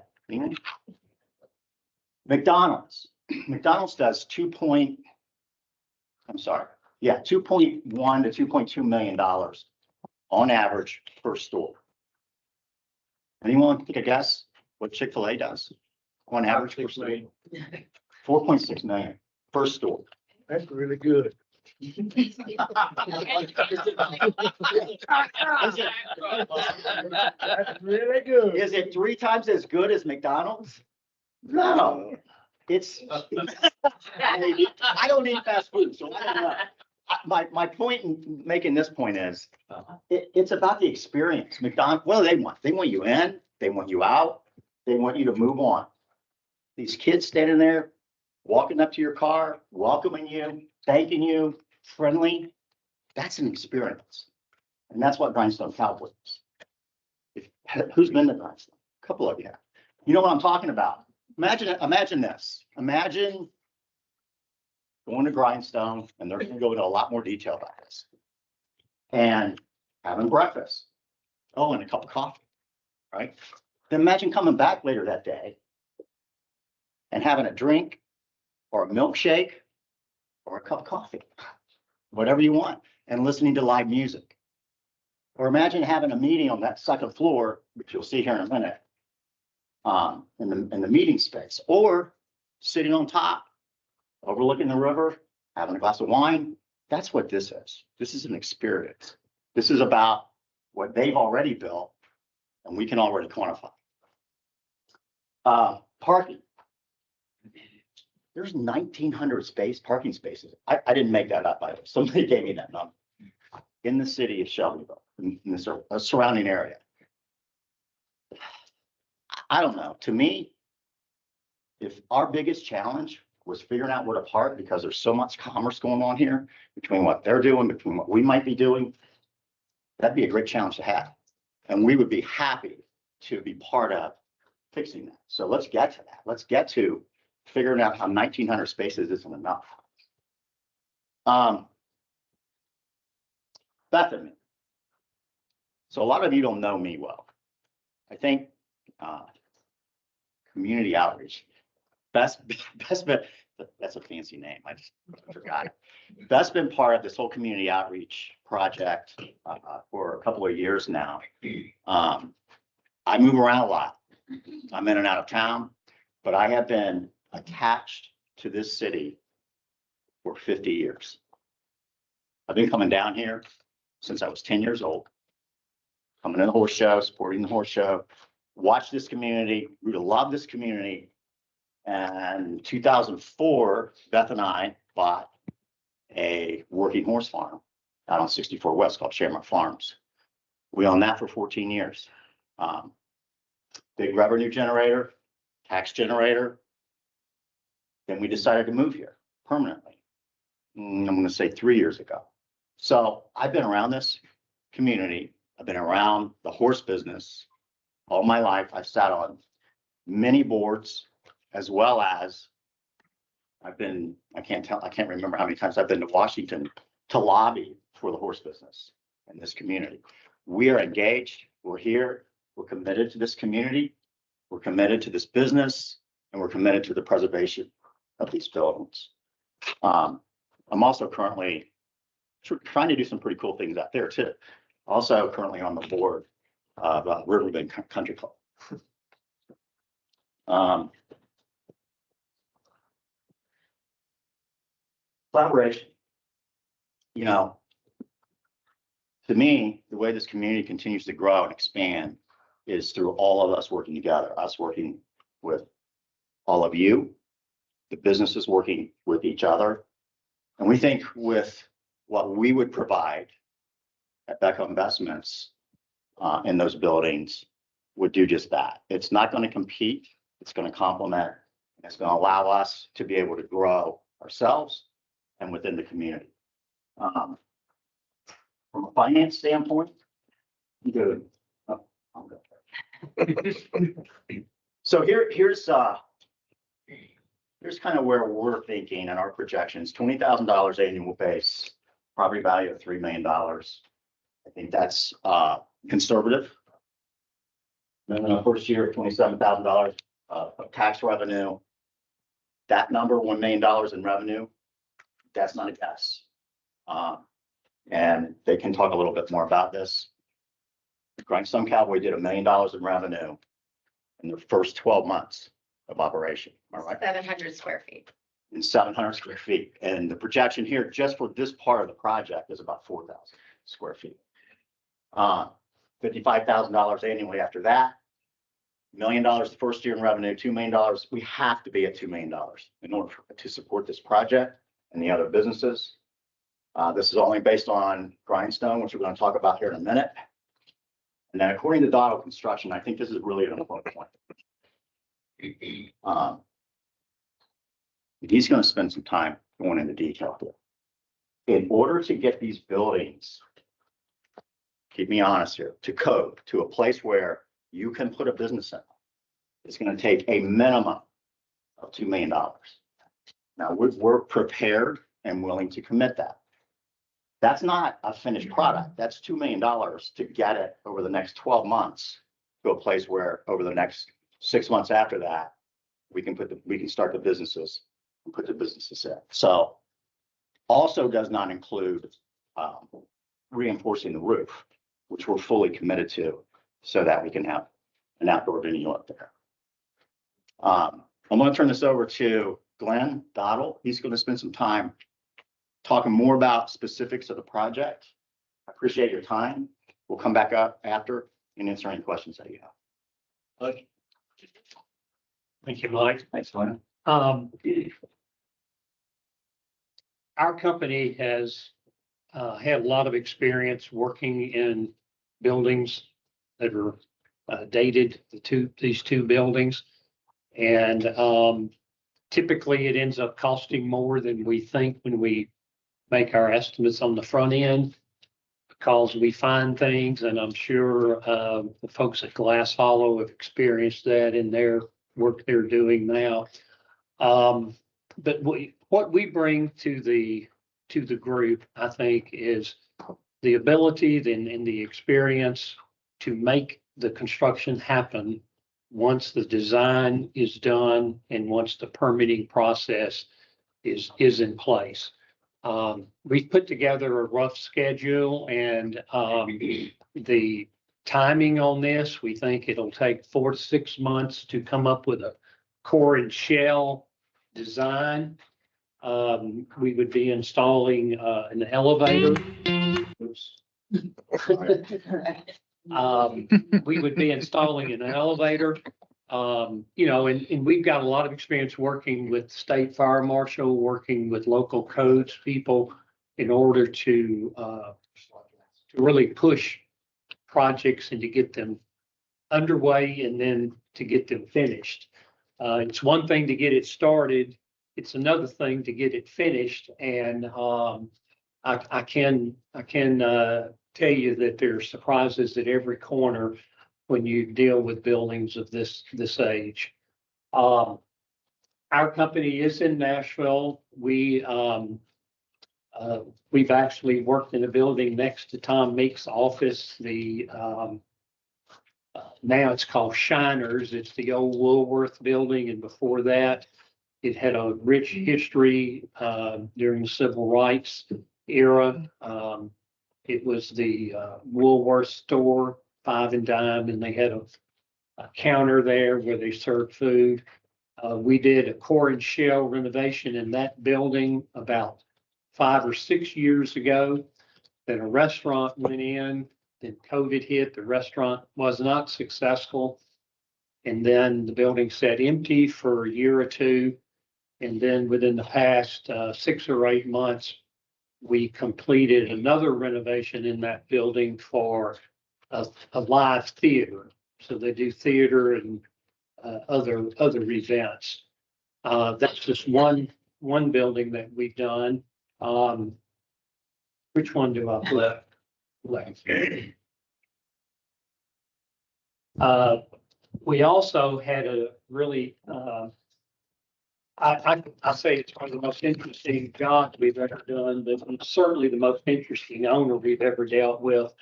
Speaker 6: McDonald's. McDonald's does 2.1 to $2.2 million on average per store. Anyone take a guess what Chick-fil-A does on average per store? 4.6 million per store.
Speaker 3: That's really good.
Speaker 6: That's
Speaker 3: really good.
Speaker 6: Is it 3 times as good as McDonald's? No. I don't eat fast food, so I don't know. My point in making this point is it's about the experience. McDonald's, what do they want? They want you in, they want you out, they want you to move on. These kids standing there, walking up to your car, welcoming you, thanking you, friendly, that's an experience. And that's what Grindstone Cowboys is. Who's been to Grindstone? A couple of you have. You know what I'm talking about? Imagine this. Imagine going to Grindstone, and they're going to go into a lot more detail about this, and having breakfast. Oh, and a cup of coffee, right? Then imagine coming back later that day and having a drink or a milkshake or a cup of coffee, whatever you want, and listening to live music. Or imagine having a meeting on that second floor, which you'll see here in a minute, in the meeting space, or sitting on top, overlooking the river, having a glass of wine. That's what this is. This is an experience. This is about what they've already built, and we can already quantify. Parking. there's 1,900 parking spaces. I didn't make that up. Somebody gave me that number. In the city of Shelbyville, in the surrounding area. I don't know. To me, if our biggest challenge was figuring out where to park, because there's so much commerce going on here between what they're doing, between what we might be doing, that'd be a great challenge to have. And we would be happy to be part of fixing that. So let's get to that. Let's get to figuring out how 1,900 spaces isn't enough. Bethany. So a lot of you don't know me well. I think community outreach. Best been, that's a fancy name. I just forgot it. That's been part of this whole community outreach project for a couple of years now. I move around a lot. I'm in and out of town, but I have been attached to this city for 50 years. I've been coming down here since I was 10 years old. Coming to the horse show, supporting the horse show, watch this community, grew to love this community. And in 2004, Beth and I bought a working horse farm out on 64 West called Shamrock Farms. We owned that for 14 years. Big revenue generator, tax generator. Then we decided to move here permanently. I'm going to say 3 years ago. So I've been around this community. I've been around the horse business all my life. I've sat on many boards, as well as I can't remember how many times I've been to Washington to lobby for the horse business in this community. We are engaged. We're here. We're committed to this community. We're committed to this business, and we're committed to the preservation of these buildings. I'm also currently trying to do some pretty cool things out there too. Also currently on the board of Riverbend Country Club. Collaboration. You know, to me, the way this community continues to grow and expand is through all of us working together, us working with all of you, the businesses working with each other. And we think with what we would provide at Beckham Investments in those buildings would do just that. It's not going to compete. It's going to complement. And it's going to allow us to be able to grow ourselves and within the community. From a finance standpoint, good. Oh, I'm good. So here's kind of where we're thinking and our projections. $20,000 annual base, property value of $3 million. I think that's conservative. Then the first year, $27,000 of tax revenue. That number, $1 million in revenue, that's not a guess. And they can talk a little bit more about this. Grindstone Cowboy did $1 million in revenue in the first 12 months of operation. All right.
Speaker 2: 700 square feet.
Speaker 6: In 700 square feet. And the projection here, just for this part of the project, is about 4,000 square feet. $55,000 annually after that. $1 million the first year in revenue, $2 million. We have to be at $2 million in order to support this project and the other businesses. This is only based on Grindstone, which we're going to talk about here in a minute. And then according to Dotto Construction, I think this is really an important point. He's going to spend some time going into detail here. In order to get these buildings, keep me honest here, to code, to a place where you can put a business in, it's going to take a minimum of $2 million. Now, we're prepared and willing to commit that. That's not a finished product. That's $2 million to get it over the next 12 months to a place where over the next 6 months after that, we can start the businesses and put the businesses in. So also does not include reinforcing the roof, which we're fully committed to so that we can have an outdoor venue up there. I'm going to turn this over to Glenn Dottle. He's going to spend some time talking more about specifics of the project. I appreciate your time. We'll come back up after and answer any questions that you have.
Speaker 3: Thank you, Mike.
Speaker 6: Thanks, Glenn.
Speaker 7: our company has had a lot of experience working in buildings that are dated, these two buildings. And typically it ends up costing more than we think when we make our estimates on the front end, because we find things, and I'm sure the folks at Glass Hollow have experienced that in their work they're doing now. But what we bring to the group, I think, is the ability and the experience to make the construction happen once the design is done and once the permitting process is in place. We've put together a rough schedule, and the timing on this, we think it'll take 4 to 6 months to come up with a core and shell design. We would be installing an elevator. We would be installing an elevator. You know, and we've got a lot of experience working with state fire marshal, working with local codes people in order to really push projects and to get them underway and then to get them finished. It's one thing to get it started. It's another thing to get it finished. And I can tell you that there are surprises at every corner when you deal with buildings of this age. Our company is in Nashville. We've actually worked in a building next to Tom Meek's office. Now it's called Shiners. It's the old Woolworth building, and before that, it had a rich history during the civil rights era. It was the Woolworth store, 5 and dime, and they had a counter there where they served food. We did a core and shell renovation in that building about 5 or 6 years ago. Then a restaurant went in, then COVID hit, the restaurant was not successful. And then the building sat empty for a year or two. And then within the past 6 or 8 months, we completed another renovation in that building for a live theater. So they do theater and other events. That's just one building that we've done. Which one do I left? We also had a really, I say it's one of the most interesting jobs we've ever done, but it's certainly the most interesting owner we've ever dealt with.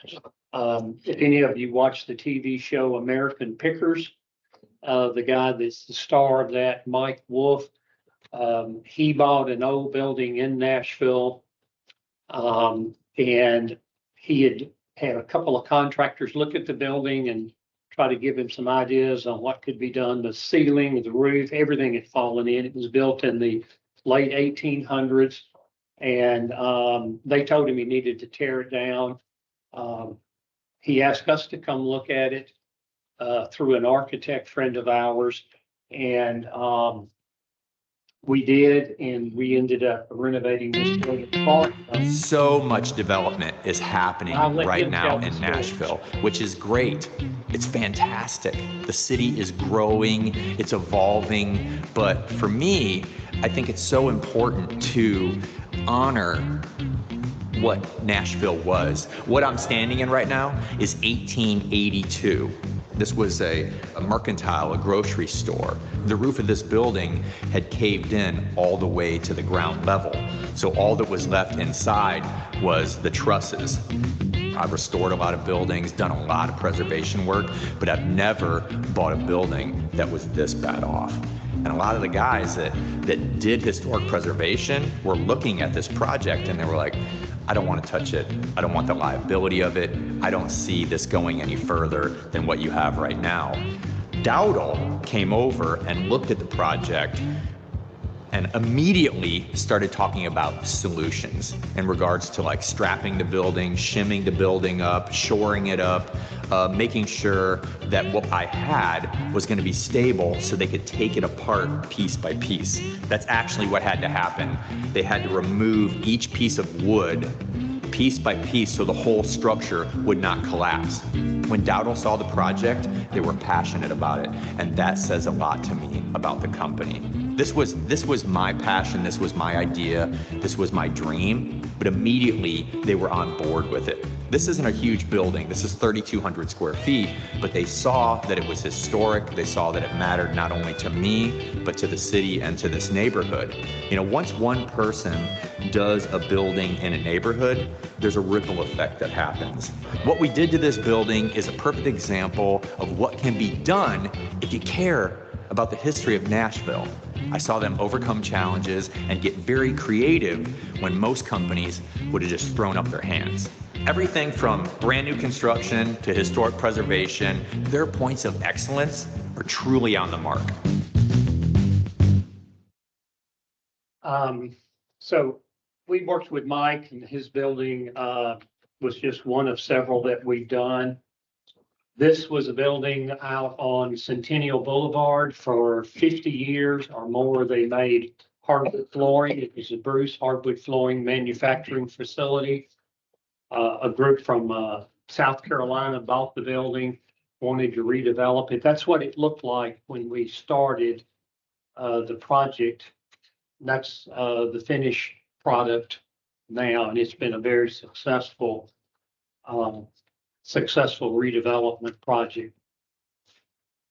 Speaker 7: If any of you watch the TV show American Pickers, the guy that's the star of that, Mike Wolf, he bought an old building in Nashville, and he had a couple of contractors look at the building and try to give him some ideas on what could be done. The ceiling, the roof, everything had fallen in. It was built in the late 1800s, and they told him he needed to tear it down. He asked us to come look at it through an architect friend of ours, and we did, and we ended up renovating this building.
Speaker 8: So much development is happening
Speaker 7: I'll let
Speaker 8: right
Speaker 7: him
Speaker 8: now
Speaker 7: tell the
Speaker 8: in
Speaker 7: story.
Speaker 8: Nashville, which is great. It's fantastic. The city is growing, it's evolving. But for me, I think it's so important to honor what Nashville was. What I'm standing in right now is 1882. This was a mercantile, a grocery store. The roof of this building had caved in all the way to the ground level. So all that was left inside was the trusses. I've restored a lot of buildings, done a lot of preservation work, but I've never bought a building that was this bad off. And a lot of the guys that did historic preservation were looking at this project and they were like, I don't want to touch it. I don't want the liability of it. I don't see this going any further than what you have right now. Dowdle came over and looked at the project and immediately started talking about solutions in regards to like strapping the building, shimming the building up, shoring it up, making sure that what I had was going to be stable so they could take it apart piece by piece. That's actually what had to happen. They had to remove each piece of wood piece by piece so the whole structure would not collapse. When Dowdle saw the project, they were passionate about it, and that says a lot to me about the company. This was my passion, this was my idea, this was my dream, but immediately they were on board with it. This isn't a huge building, this is 3,200 square feet, but they saw that it was historic, they saw that it mattered not only to me, but to the city and to this neighborhood. You know, once one person does a building in a neighborhood, there's a ripple effect that happens. What we did to this building is a perfect example of what can be done if you care about the history of Nashville. I saw them overcome challenges and get very creative when most companies would have just thrown up their hands. Everything from brand new construction to historic preservation, their points of excellence are truly on the mark.
Speaker 7: So we worked with Mike, and his building was just one of several that we've done. This was a building out on Centennial Boulevard for 50 years or more. They made hardwood flooring. It was a Bruce hardwood flooring manufacturing facility. A group from South Carolina bought the building, wanted to redevelop it. That's what it looked like when we started the project. That's the finished product now, and it's been a very successful redevelopment project.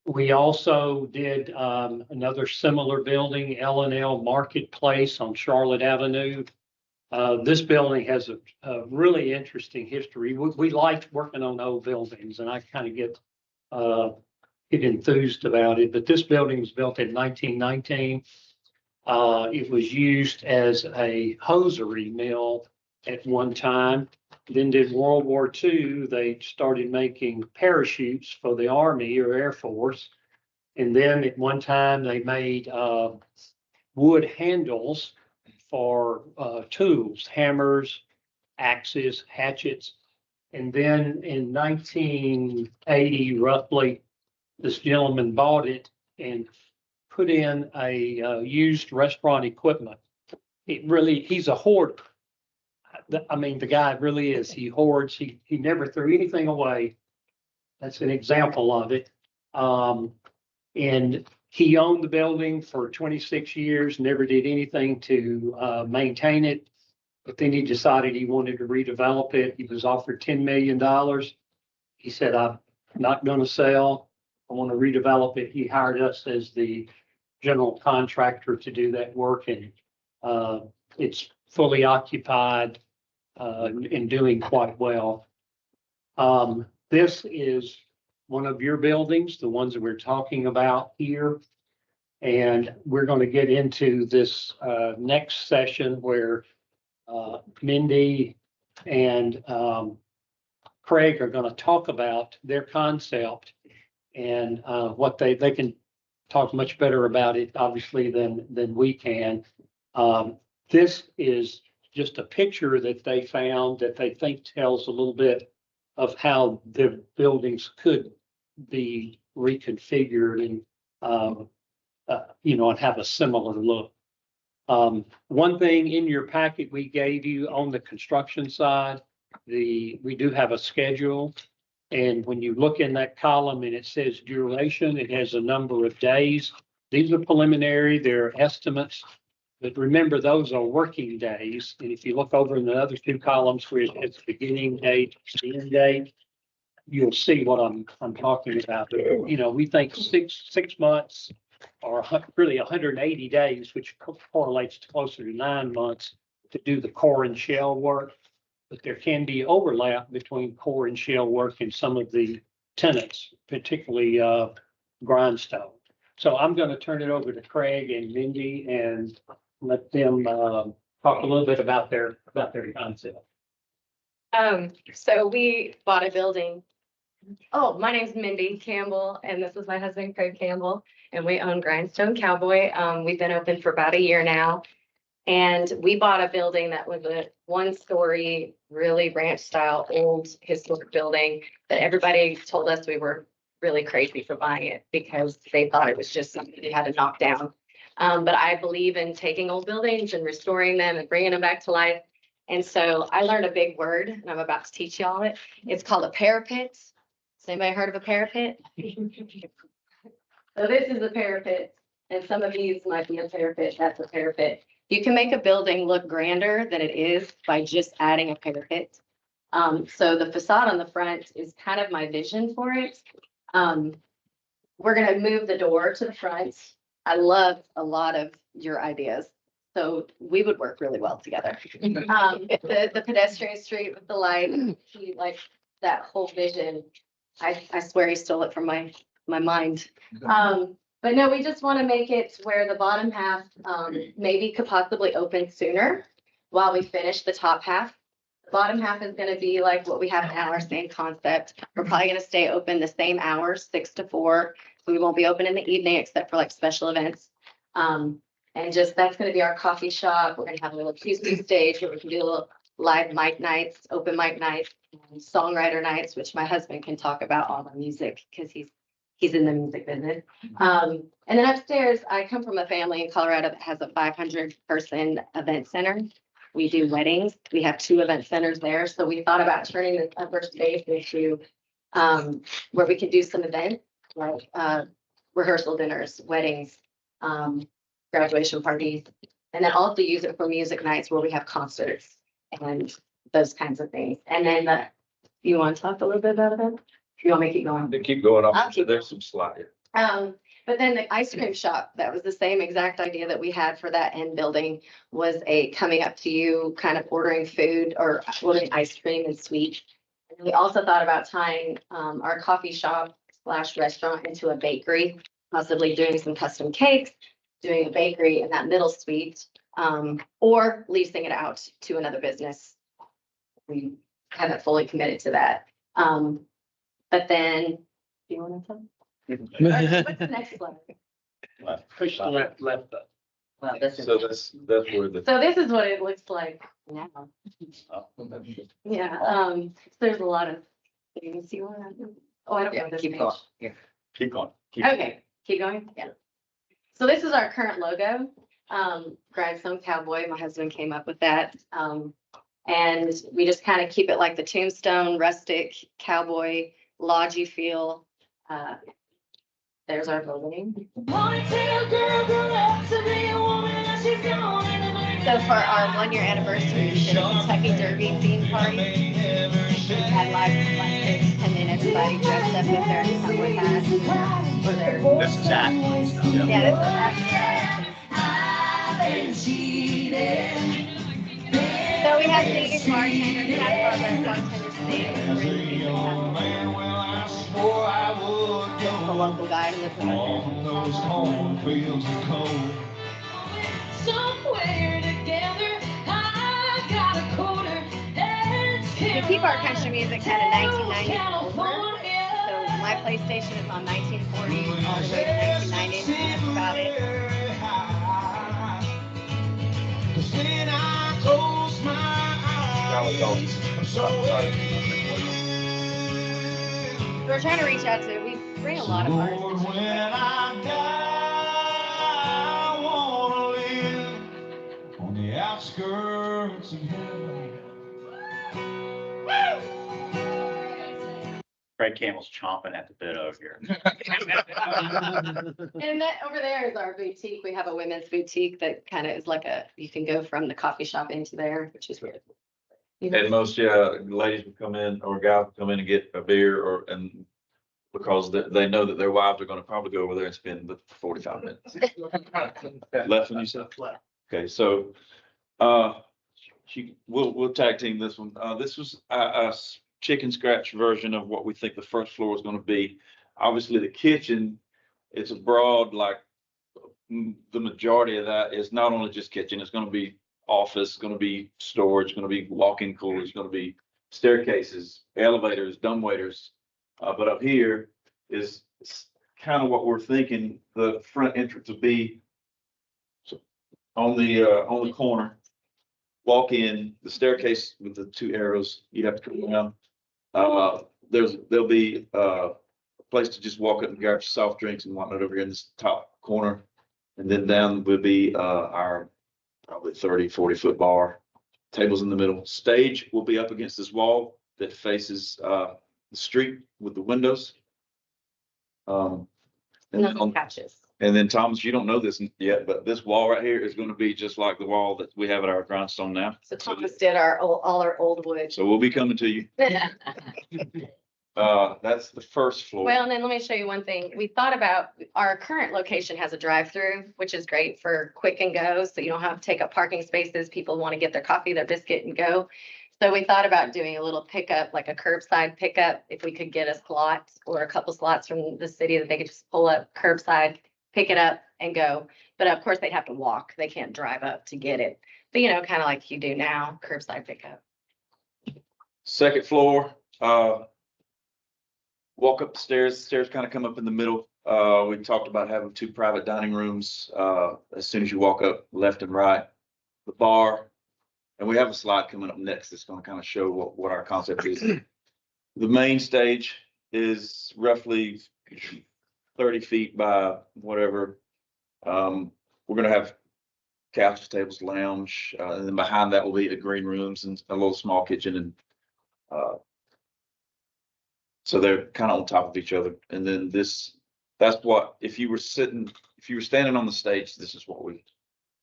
Speaker 7: We also did another similar building, L&L Marketplace on Charlotte Avenue. This building has a really interesting history. We like working on old buildings, and I kind of get enthused about it. But this building was built in 1919. It was used as a hosiery mill at one time. Then did World War II, they started making parachutes for the Army or Air Force. And then at one time they made wood handles for tools, hammers, axes, hatchets. And then in 1980, roughly, this gentleman bought it and put in a used restaurant equipment. He's a hoarder. I mean, the guy really is. He hoards. He never threw anything away. That's an example of it. And he owned the building for 26 years, never did anything to maintain it. But then he decided he wanted to redevelop it. He was offered $10 million. He said, I'm not going to sell. I want to redevelop it. He hired us as the general contractor to do that work. And it's fully occupied and doing quite well. This is one of your buildings, the ones that we're talking about here. And we're going to get into this next session where Mindy and Craig are going to talk about their concept and what they can talk much better about it, obviously, than we can. This is just a picture that they found that they think tells a little bit of how the buildings could be reconfigured and, and have a similar look. One thing in your packet we gave you on the construction side, we do have a schedule. And when you look in that column and it says duration, it has a number of days. These are preliminary, they're estimates. But remember, those are working days. And if you look over in the other two columns where it's beginning date, the end date, you'll see what I'm talking about. You know, we think six months or really 180 days, which correlates to closer to 9 months to do the core and shell work. But there can be overlap between core and shell work and some of the tenants, particularly grindstone. So I'm going to turn it over to Craig and Mindy and let them talk a little bit about their concept.
Speaker 9: So we bought a building Oh, my name's Mindy Campbell, and this is my husband Craig Campbell, and we own Grindstone Cowboy. We've been open for about a year now. And we bought a building that was a one-story, really ranch style, old historic building that everybody told us we were really crazy for buying it because they thought it was just something they had to knock down. But I believe in taking old buildings and restoring them and bringing them back to life. And so I learned a big word, and I'm about to teach y'all it. It's called a parapet. Has anybody heard of a parapet? So this is a parapet, and some of these might be a parapet. That's a parapet. You can make a building look grander than it is by just adding a parapet. So the facade on the front is kind of my vision for it. We're gonna move the door to the front. I love a lot of your ideas, so we would work really well together. The pedestrian street with the light, he like that whole vision. I swear he stole it from my mind. But no, we just want to make it where the bottom half, maybe could possibly open sooner while we finish the top half. The bottom half is going to be like what we have now, our same concept. We're probably going to stay open the same hours, 6 to 4. We won't be open in the evening except for like special events. And just, that's going to be our coffee shop. We're going to have a little acoustic stage where we can do a little live mic nights, open mic nights, and songwriter nights, which my husband can talk about all the music because he's in the music business. And then upstairs, I come from a family in Colorado that has a 500-person event center. We do weddings. We have 2 event centers there. So we thought about turning this upper space into where we could do some events like rehearsal dinners, weddings, graduation parties, and then also use it for music nights where we have concerts and those kinds of things. And then you want to talk a little bit about it? If you want me to keep going.
Speaker 10: They keep going
Speaker 2: I'll
Speaker 10: up.
Speaker 2: keep
Speaker 10: There's some slide.
Speaker 9: But then the ice cream shop, that was the same exact idea that we had for that end building, was a coming up to you, kind of ordering food or ordering ice cream and sweets. And we also thought about tying our coffee shop / restaurant into a bakery, possibly doing some custom cakes, doing a bakery in that middle suite, or leasing it out to another business. We haven't fully committed to that. But then, do you want to tell? What's the next one?
Speaker 3: Push the left up.
Speaker 2: Well, this is.
Speaker 10: So that's where the.
Speaker 9: So this is what it looks like now.
Speaker 6: Oh,
Speaker 9: Yeah, so there's a lot of things you want to. Oh, I don't know this
Speaker 2: Keep
Speaker 9: page.
Speaker 2: going. Yeah.
Speaker 6: Keep going.
Speaker 9: Okay, keep going. Yeah. So this is our current logo. Grindstone Cowboy, my husband came up with that. And we just kind of keep it like the tombstone, rustic, cowboy, lodgy feel. There's our building. So for our 1-year anniversary, we did a Kentucky Derby theme party. We had live performances and then everybody dressed up with their cowboy hats. For their,
Speaker 6: This is that.
Speaker 9: yeah, so we have singing bartenders, half of our bartenders sing. The local guy who lives Somewhere together, I got a quarter. We keep our country music kind of 1990s and older. So my PlayStation is on 1940 all the way to 1990, and that's about it. When I close my eyes, we're trying to reach out to, we bring a lot of artists. When I die, I wanna live on the outskirts of heaven.
Speaker 6: Craig Campbell's chomping at the bit over here.
Speaker 9: And that over there is our boutique. We have a women's boutique that kind of is like you can go from the coffee shop into there, which is weird.
Speaker 10: And most, ladies would come in or guys would come in and get a beer and because they know that their wives are gonna probably go over there and spend the 45 minutes. Less than you said? Okay, so, we'll tag team this one. This was a chicken scratch version of what we think the first floor is gonna be. Obviously, the kitchen, it's a broad, like, the majority of that is not only just kitchen, it's gonna be office, gonna be storage, gonna be walk-in coolers, gonna be staircases, elevators, dumbwaiters, But up here is kind of what we're thinking, the front entrance would be on the corner. Walk in, the staircase with the two arrows, you'd have to go down. There'll be a place to just walk up and grab soft drinks and whatnot over here in this top corner. And then down would be our probably 30-40 foot bar, tables in the middle. Stage will be up against this wall that faces the street with the windows. And then
Speaker 9: Nothing catches.
Speaker 10: and then Thomas, you don't know this yet, but this wall right here is going to be just like the wall that we have at our grindstone now.
Speaker 9: So Thomas did all our old wood.
Speaker 10: So we'll be coming to you. That's the first floor.
Speaker 9: Well, and then let me show you one thing. We thought about, our current location has a drive-through, which is great for quick and go. So you don't have to take up parking spaces. People want to get their coffee, their biscuit and go. So we thought about doing a little pickup, like a curbside pickup, if we could get a slot or a couple slots from the city that they could just pull up curbside, pick it up and go. But of course, they'd have to walk. They can't drive up to get it. But you know, kind of like you do now, curbside pickup.
Speaker 10: Second floor, walk up the stairs kind of come up in the middle. We talked about having 2 private dining rooms, as soon as you walk up left and right, the bar. And we have a slide coming up next that's going to kind of show what our concept is. The main stage is roughly 30 feet by whatever. We're going to have couches, tables, lounge, and then behind that will be the green rooms and a little small kitchen. And so they're kind of on top of each other. And then that's what, if you were standing on the stage, this is what we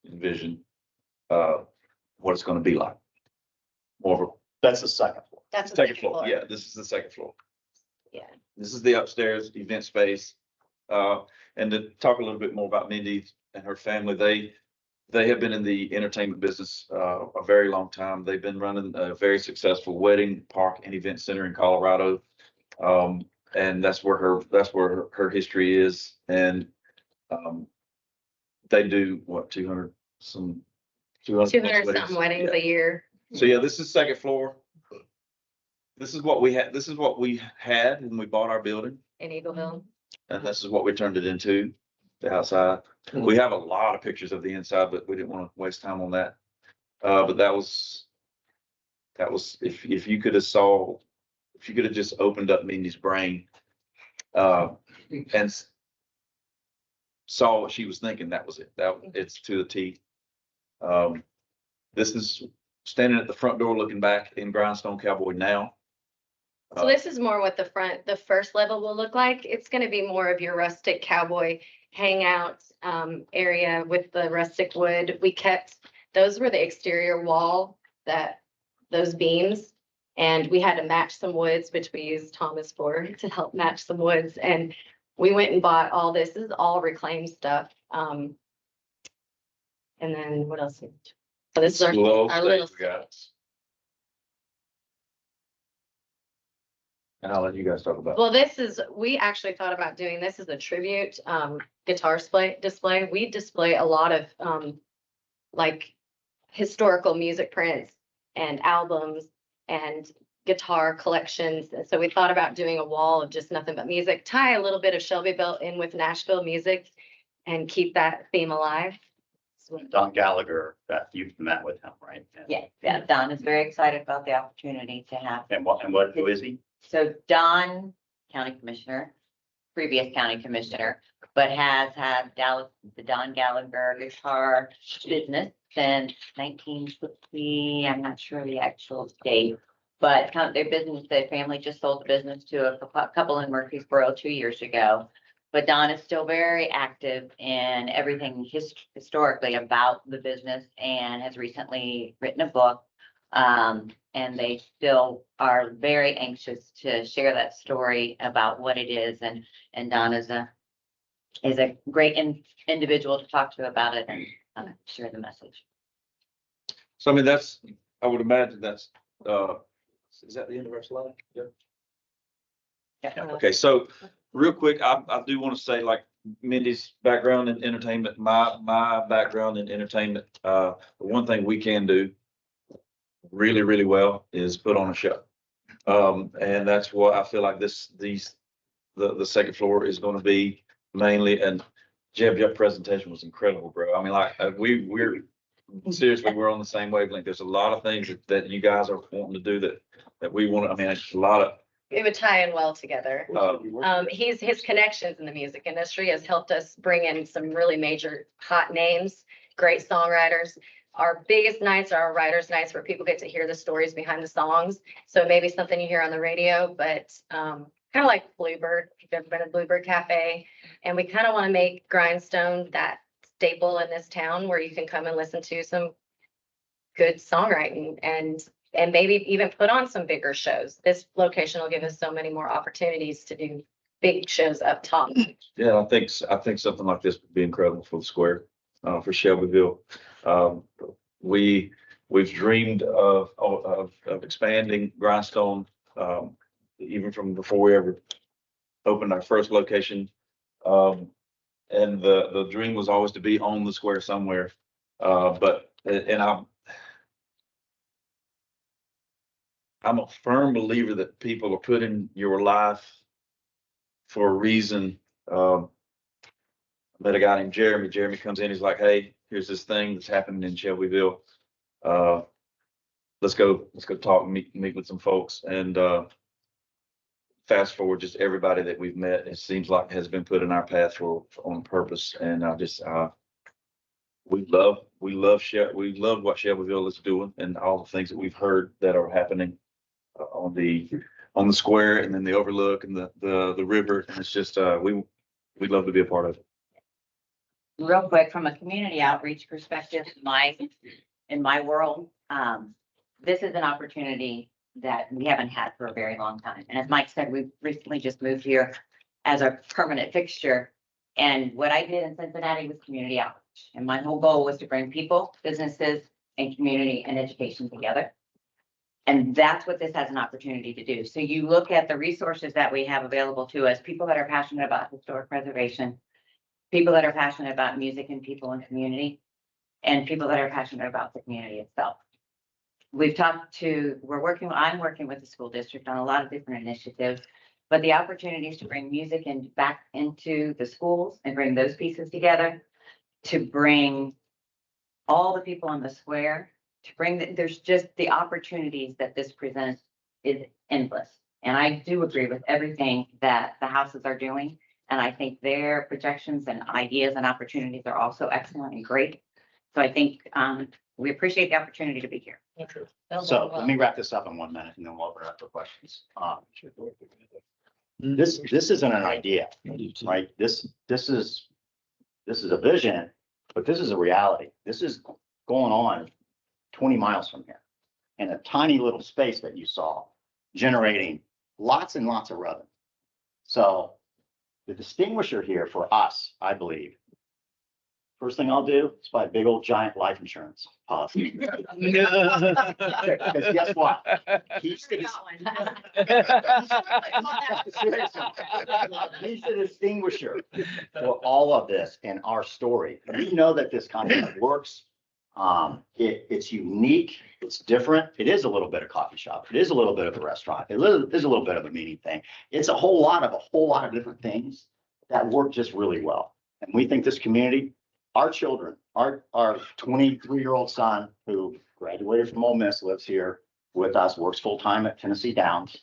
Speaker 10: envision. What it's going to be like. More of a
Speaker 6: That's the second floor.
Speaker 9: That's the
Speaker 10: second floor. Yeah, this is the second floor.
Speaker 9: Yeah.
Speaker 10: This is the upstairs event space. And to talk a little bit more about Mindy and her family, they have been in the entertainment business a very long time. They've been running a very successful wedding park and event center in Colorado. And that's where her history is. And they do what, 200 something
Speaker 9: weddings a year.
Speaker 10: So yeah, this is second floor. This is what we had when we bought our building,
Speaker 9: In Eagleville.
Speaker 10: and this is what we turned it into, the outside. We have a lot of pictures of the inside, but we didn't want to waste time on that. But that was, if you could have just opened up Mindy's brain, and saw what she was thinking, that was it. It's to the T. This is standing at the front door looking back in Grindstone Cowboy now.
Speaker 9: So this is more what the first level will look like. It's going to be more of your rustic cowboy hangout area with the rustic wood. Those were the exterior wall, those beams. And we had to match some woods, which we used Thomas for to help match some woods. And we went and bought all this. This is all reclaimed stuff. And then what else? So this is our little.
Speaker 10: And I'll let you guys talk about it.
Speaker 9: Well, we actually thought about doing this as a tribute guitar display. We display a lot of like historical music prints and albums and guitar collections. And so we thought about doing a wall of just nothing but music, tie a little bit of Shelbyville in with Nashville music and keep that theme alive.
Speaker 6: Don Gallagher, that you've met with him, right?
Speaker 11: Yeah, Don is very excited about the opportunity to have.
Speaker 6: And who is he?
Speaker 11: So Don, county commissioner, previous county commissioner, but has had the Don Gallagher guitar business since 1960. I'm not sure the actual date, but their business, their family just sold the business to a couple in Murfreesboro 2 years ago. But Don is still very active in everything historically about the business and has recently written a book. And they still are very anxious to share that story about what it is. And Don is a great individual to talk to about it and share the message.
Speaker 10: So I mean, I would imagine is that the end of our slide? Yeah.
Speaker 11: Yeah.
Speaker 10: Okay, so real quick, I do want to say, like, Mindy's background in entertainment, my background in entertainment, the one thing we can do really, really well is put on a show. And that's what I feel like the second floor is gonna be mainly, and Jeb, your presentation was incredible, bro. I mean, like, we're seriously, we're on the same wavelength. There's a lot of things that you guys are wanting to do that we want, I mean, it's a lot of,
Speaker 9: It would tie in well together. His connections in the music industry has helped us bring in some really major hot names, great songwriters. Our biggest nights are our writers' nights where people get to hear the stories behind the songs. So maybe something you hear on the radio, but kind of like Bluebird, if you've ever been to Bluebird Cafe. And we kind of want to make Grindstone that staple in this town where you can come and listen to some good songwriting and maybe even put on some bigger shows. This location will give us so many more opportunities to do big shows up top.
Speaker 10: yeah, I think something like this would be incredible for the square, for Shelbyville. We've dreamed of expanding Grindstone, even from before we ever opened our first location. And the dream was always to be on the square somewhere. I'm a firm believer that people are put in your life for a reason. I met a guy named Jeremy. Jeremy comes in, he's like, hey, here's this thing that's happening in Shelbyville. Let's go talk, meet with some folks. And fast forward, just everybody that we've met, it seems like has been put in our path on purpose. And we love what Shelbyville is doing and all the things that we've heard that are happening on the square and then the overlook and the river. And it's just, we'd love to be a part of it.
Speaker 11: Real quick, from a community outreach perspective, in my world, this is an opportunity that we haven't had for a very long time. And as Mike said, we've recently just moved here as a permanent fixture. And what I did in Cincinnati was community outreach. And my whole goal was to bring people, businesses, and community and education together. And that's what this has an opportunity to do. So you look at the resources that we have available to us, people that are passionate about historic preservation, people that are passionate about music and people and community, and people that are passionate about the community itself. I'm working with the school district on a lot of different initiatives, but the opportunities to bring music back into the schools and bring those pieces together, to bring all the people on the square, there's just the opportunities that this presents is endless. And I do agree with everything that the houses are doing. And I think their projections and ideas and opportunities are also excellent and great. So I think we appreciate the opportunity to be here.
Speaker 6: So let me wrap this up in 1 minute and then we'll open it up for questions. This isn't an idea, right? This is a vision, but this is a reality. This is going on 20 miles from here in a tiny little space that you saw, generating lots and lots of revenue. So the distinguisher here for us, I believe, first thing I'll do is buy a big old giant life insurance policy. Because guess what? He's the distinguisher for all of this in our story. We know that this concept works. It's unique, it's different. It is a little bit of coffee shop. It is a little bit of a restaurant. It is a little bit of a meeting thing. It's a whole lot of different things that work just really well. And we think this community, our children, our 23-year-old son who graduated from Ole Miss, lives here with us, works full-time at Tennessee Downs.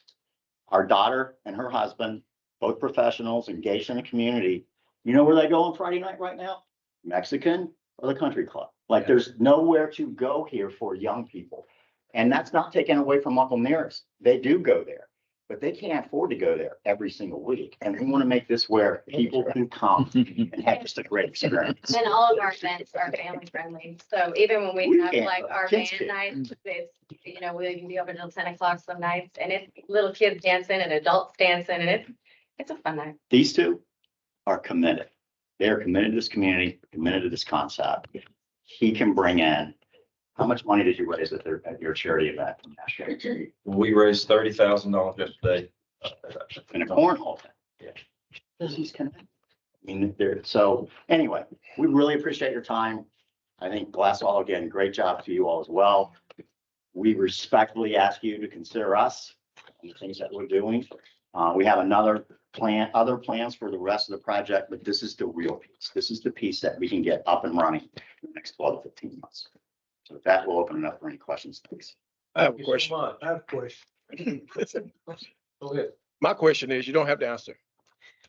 Speaker 6: Our daughter and her husband, both professionals engaged in the community. You know where they go on Friday night right now? Mexican or the country club. Like there's nowhere to go here for young people. And that's not taken away from Uncle Nearest. They do go there, but they can't afford to go there every single week. And we want to make this where people can come and have just a great experience.
Speaker 9: And all of our events are family friendly. So even when we have
Speaker 6: Yeah,
Speaker 9: like our
Speaker 6: kids
Speaker 9: band
Speaker 6: can.
Speaker 9: nights, it's, we can be open until 10 o'clock some nights, and it's little kids dancing and adults dancing, and it's a fun night.
Speaker 6: These two are committed. They are committed to this community, committed to this concept. He can bring in, how much money did you raise at your charity event?
Speaker 10: We raised $30,000 yesterday.
Speaker 6: In a cornhole.
Speaker 10: Yeah.
Speaker 6: So anyway, we really appreciate your time. I think Glass Hall, again, great job to you all as well. We respectfully ask you to consider us on the things that we're doing. We have other plans for the rest of the project, but this is the real piece. This is the piece that we can get up and running in the next 12 to 15 months. So with that, we'll open it up for any questions. Thanks.
Speaker 3: I have a
Speaker 1: Thank you so
Speaker 3: question.
Speaker 1: much.
Speaker 3: I have a question.
Speaker 1: Go ahead.
Speaker 3: My question is, you don't have to answer.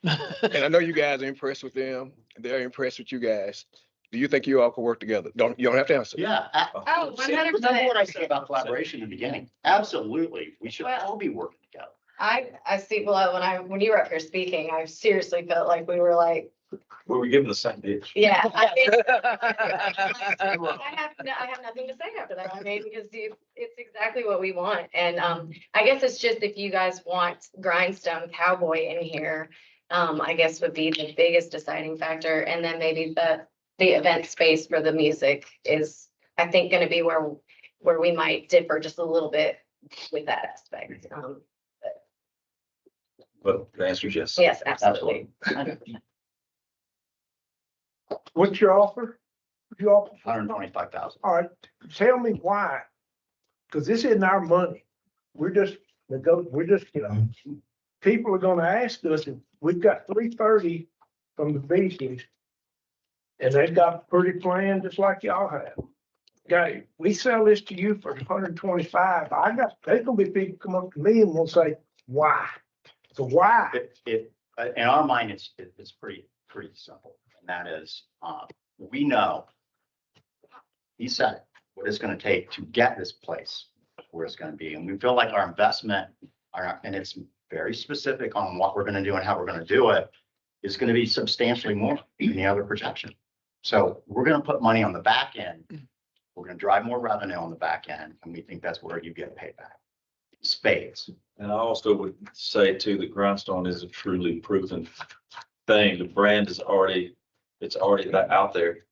Speaker 3: And I know you guys are impressed with them. They're impressed with you guys. Do you think you all could work together? You don't have to answer.
Speaker 6: Yeah.
Speaker 9: Oh, 100%.
Speaker 6: Remember what I said about collaboration in the beginning? Absolutely. We should
Speaker 9: Well-
Speaker 6: all be working together.
Speaker 9: I see, well, when you were up here speaking, I seriously felt like we were like,
Speaker 10: We were given the same pitch.
Speaker 9: yeah. I have nothing to say after that. I mean, because it's exactly what we want. And I guess it's just if you guys want Grindstone Cowboy in here, I guess would be the biggest deciding factor. And then maybe the event space for the music is, I think, going to be where we might differ just a little bit with that aspect.
Speaker 10: But the answer is yes.
Speaker 9: Yes, absolutely.
Speaker 3: What's your offer? You offer?
Speaker 6: 125,000.
Speaker 3: All right, tell me why. Because this isn't our money. We're just, people are gonna ask us, if we've got 330 from the beaches. And they've got pretty plan just like y'all have. Okay, we sell this to you for 125. There's gonna be people come up to me and will say, why? So why?
Speaker 6: In our mind, it's pretty simple. And that is, we know, he said it, what it's gonna take to get this place where it's gonna be. And we feel like our investment, and it's very specific on what we're gonna do and how we're gonna do it, is gonna be substantially more than the other projection. So we're gonna put money on the back end. We're gonna drive more revenue on the back end, and we think that's where you get paid back. Spades.
Speaker 10: And I also would say too, that Grindstone is a truly proven thing. The brand is already, it's already out there.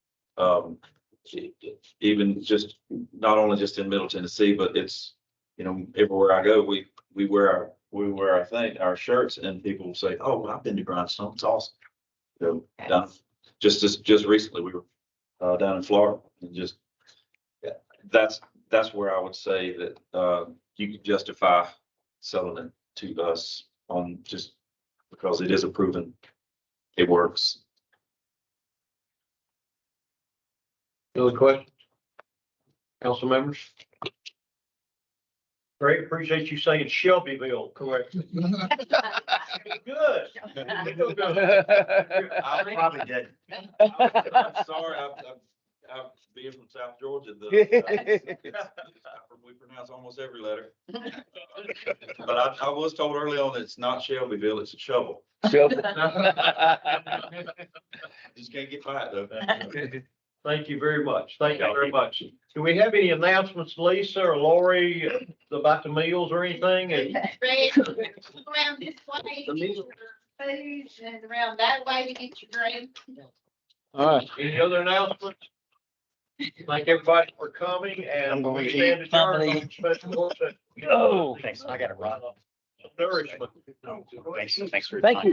Speaker 10: Even just, not only just in Middle Tennessee, but it's, everywhere I go, we wear our shirts, and people will say, oh, I've been to Grindstone. It's awesome. So just recently, we were down in Florida, and just, that's where I would say that you can justify selling it to us on just because it is a proven, it works.
Speaker 1: Other questions? Council members? Great, appreciate you saying Shelbyville correctly. Good.
Speaker 6: I probably did.
Speaker 10: I'm sorry, I'm being from South Georgia, we pronounce almost every letter. But I was told early on that it's not Shelbyville, it's a shovel. Just can't get by it though.
Speaker 1: Thank you very much. Thank you very much. Do we have any announcements, Lisa or Lori, about the meals or anything?
Speaker 12: Around this way, to get your food, and around that way to get your drink.
Speaker 1: All right. Any other announcements? Thank everybody for coming, and we stand adjourned on special work session.
Speaker 6: Thanks. I gotta run.
Speaker 1: Nourishment.
Speaker 6: Thanks for your
Speaker 3: Thank
Speaker 6: time.
Speaker 3: you.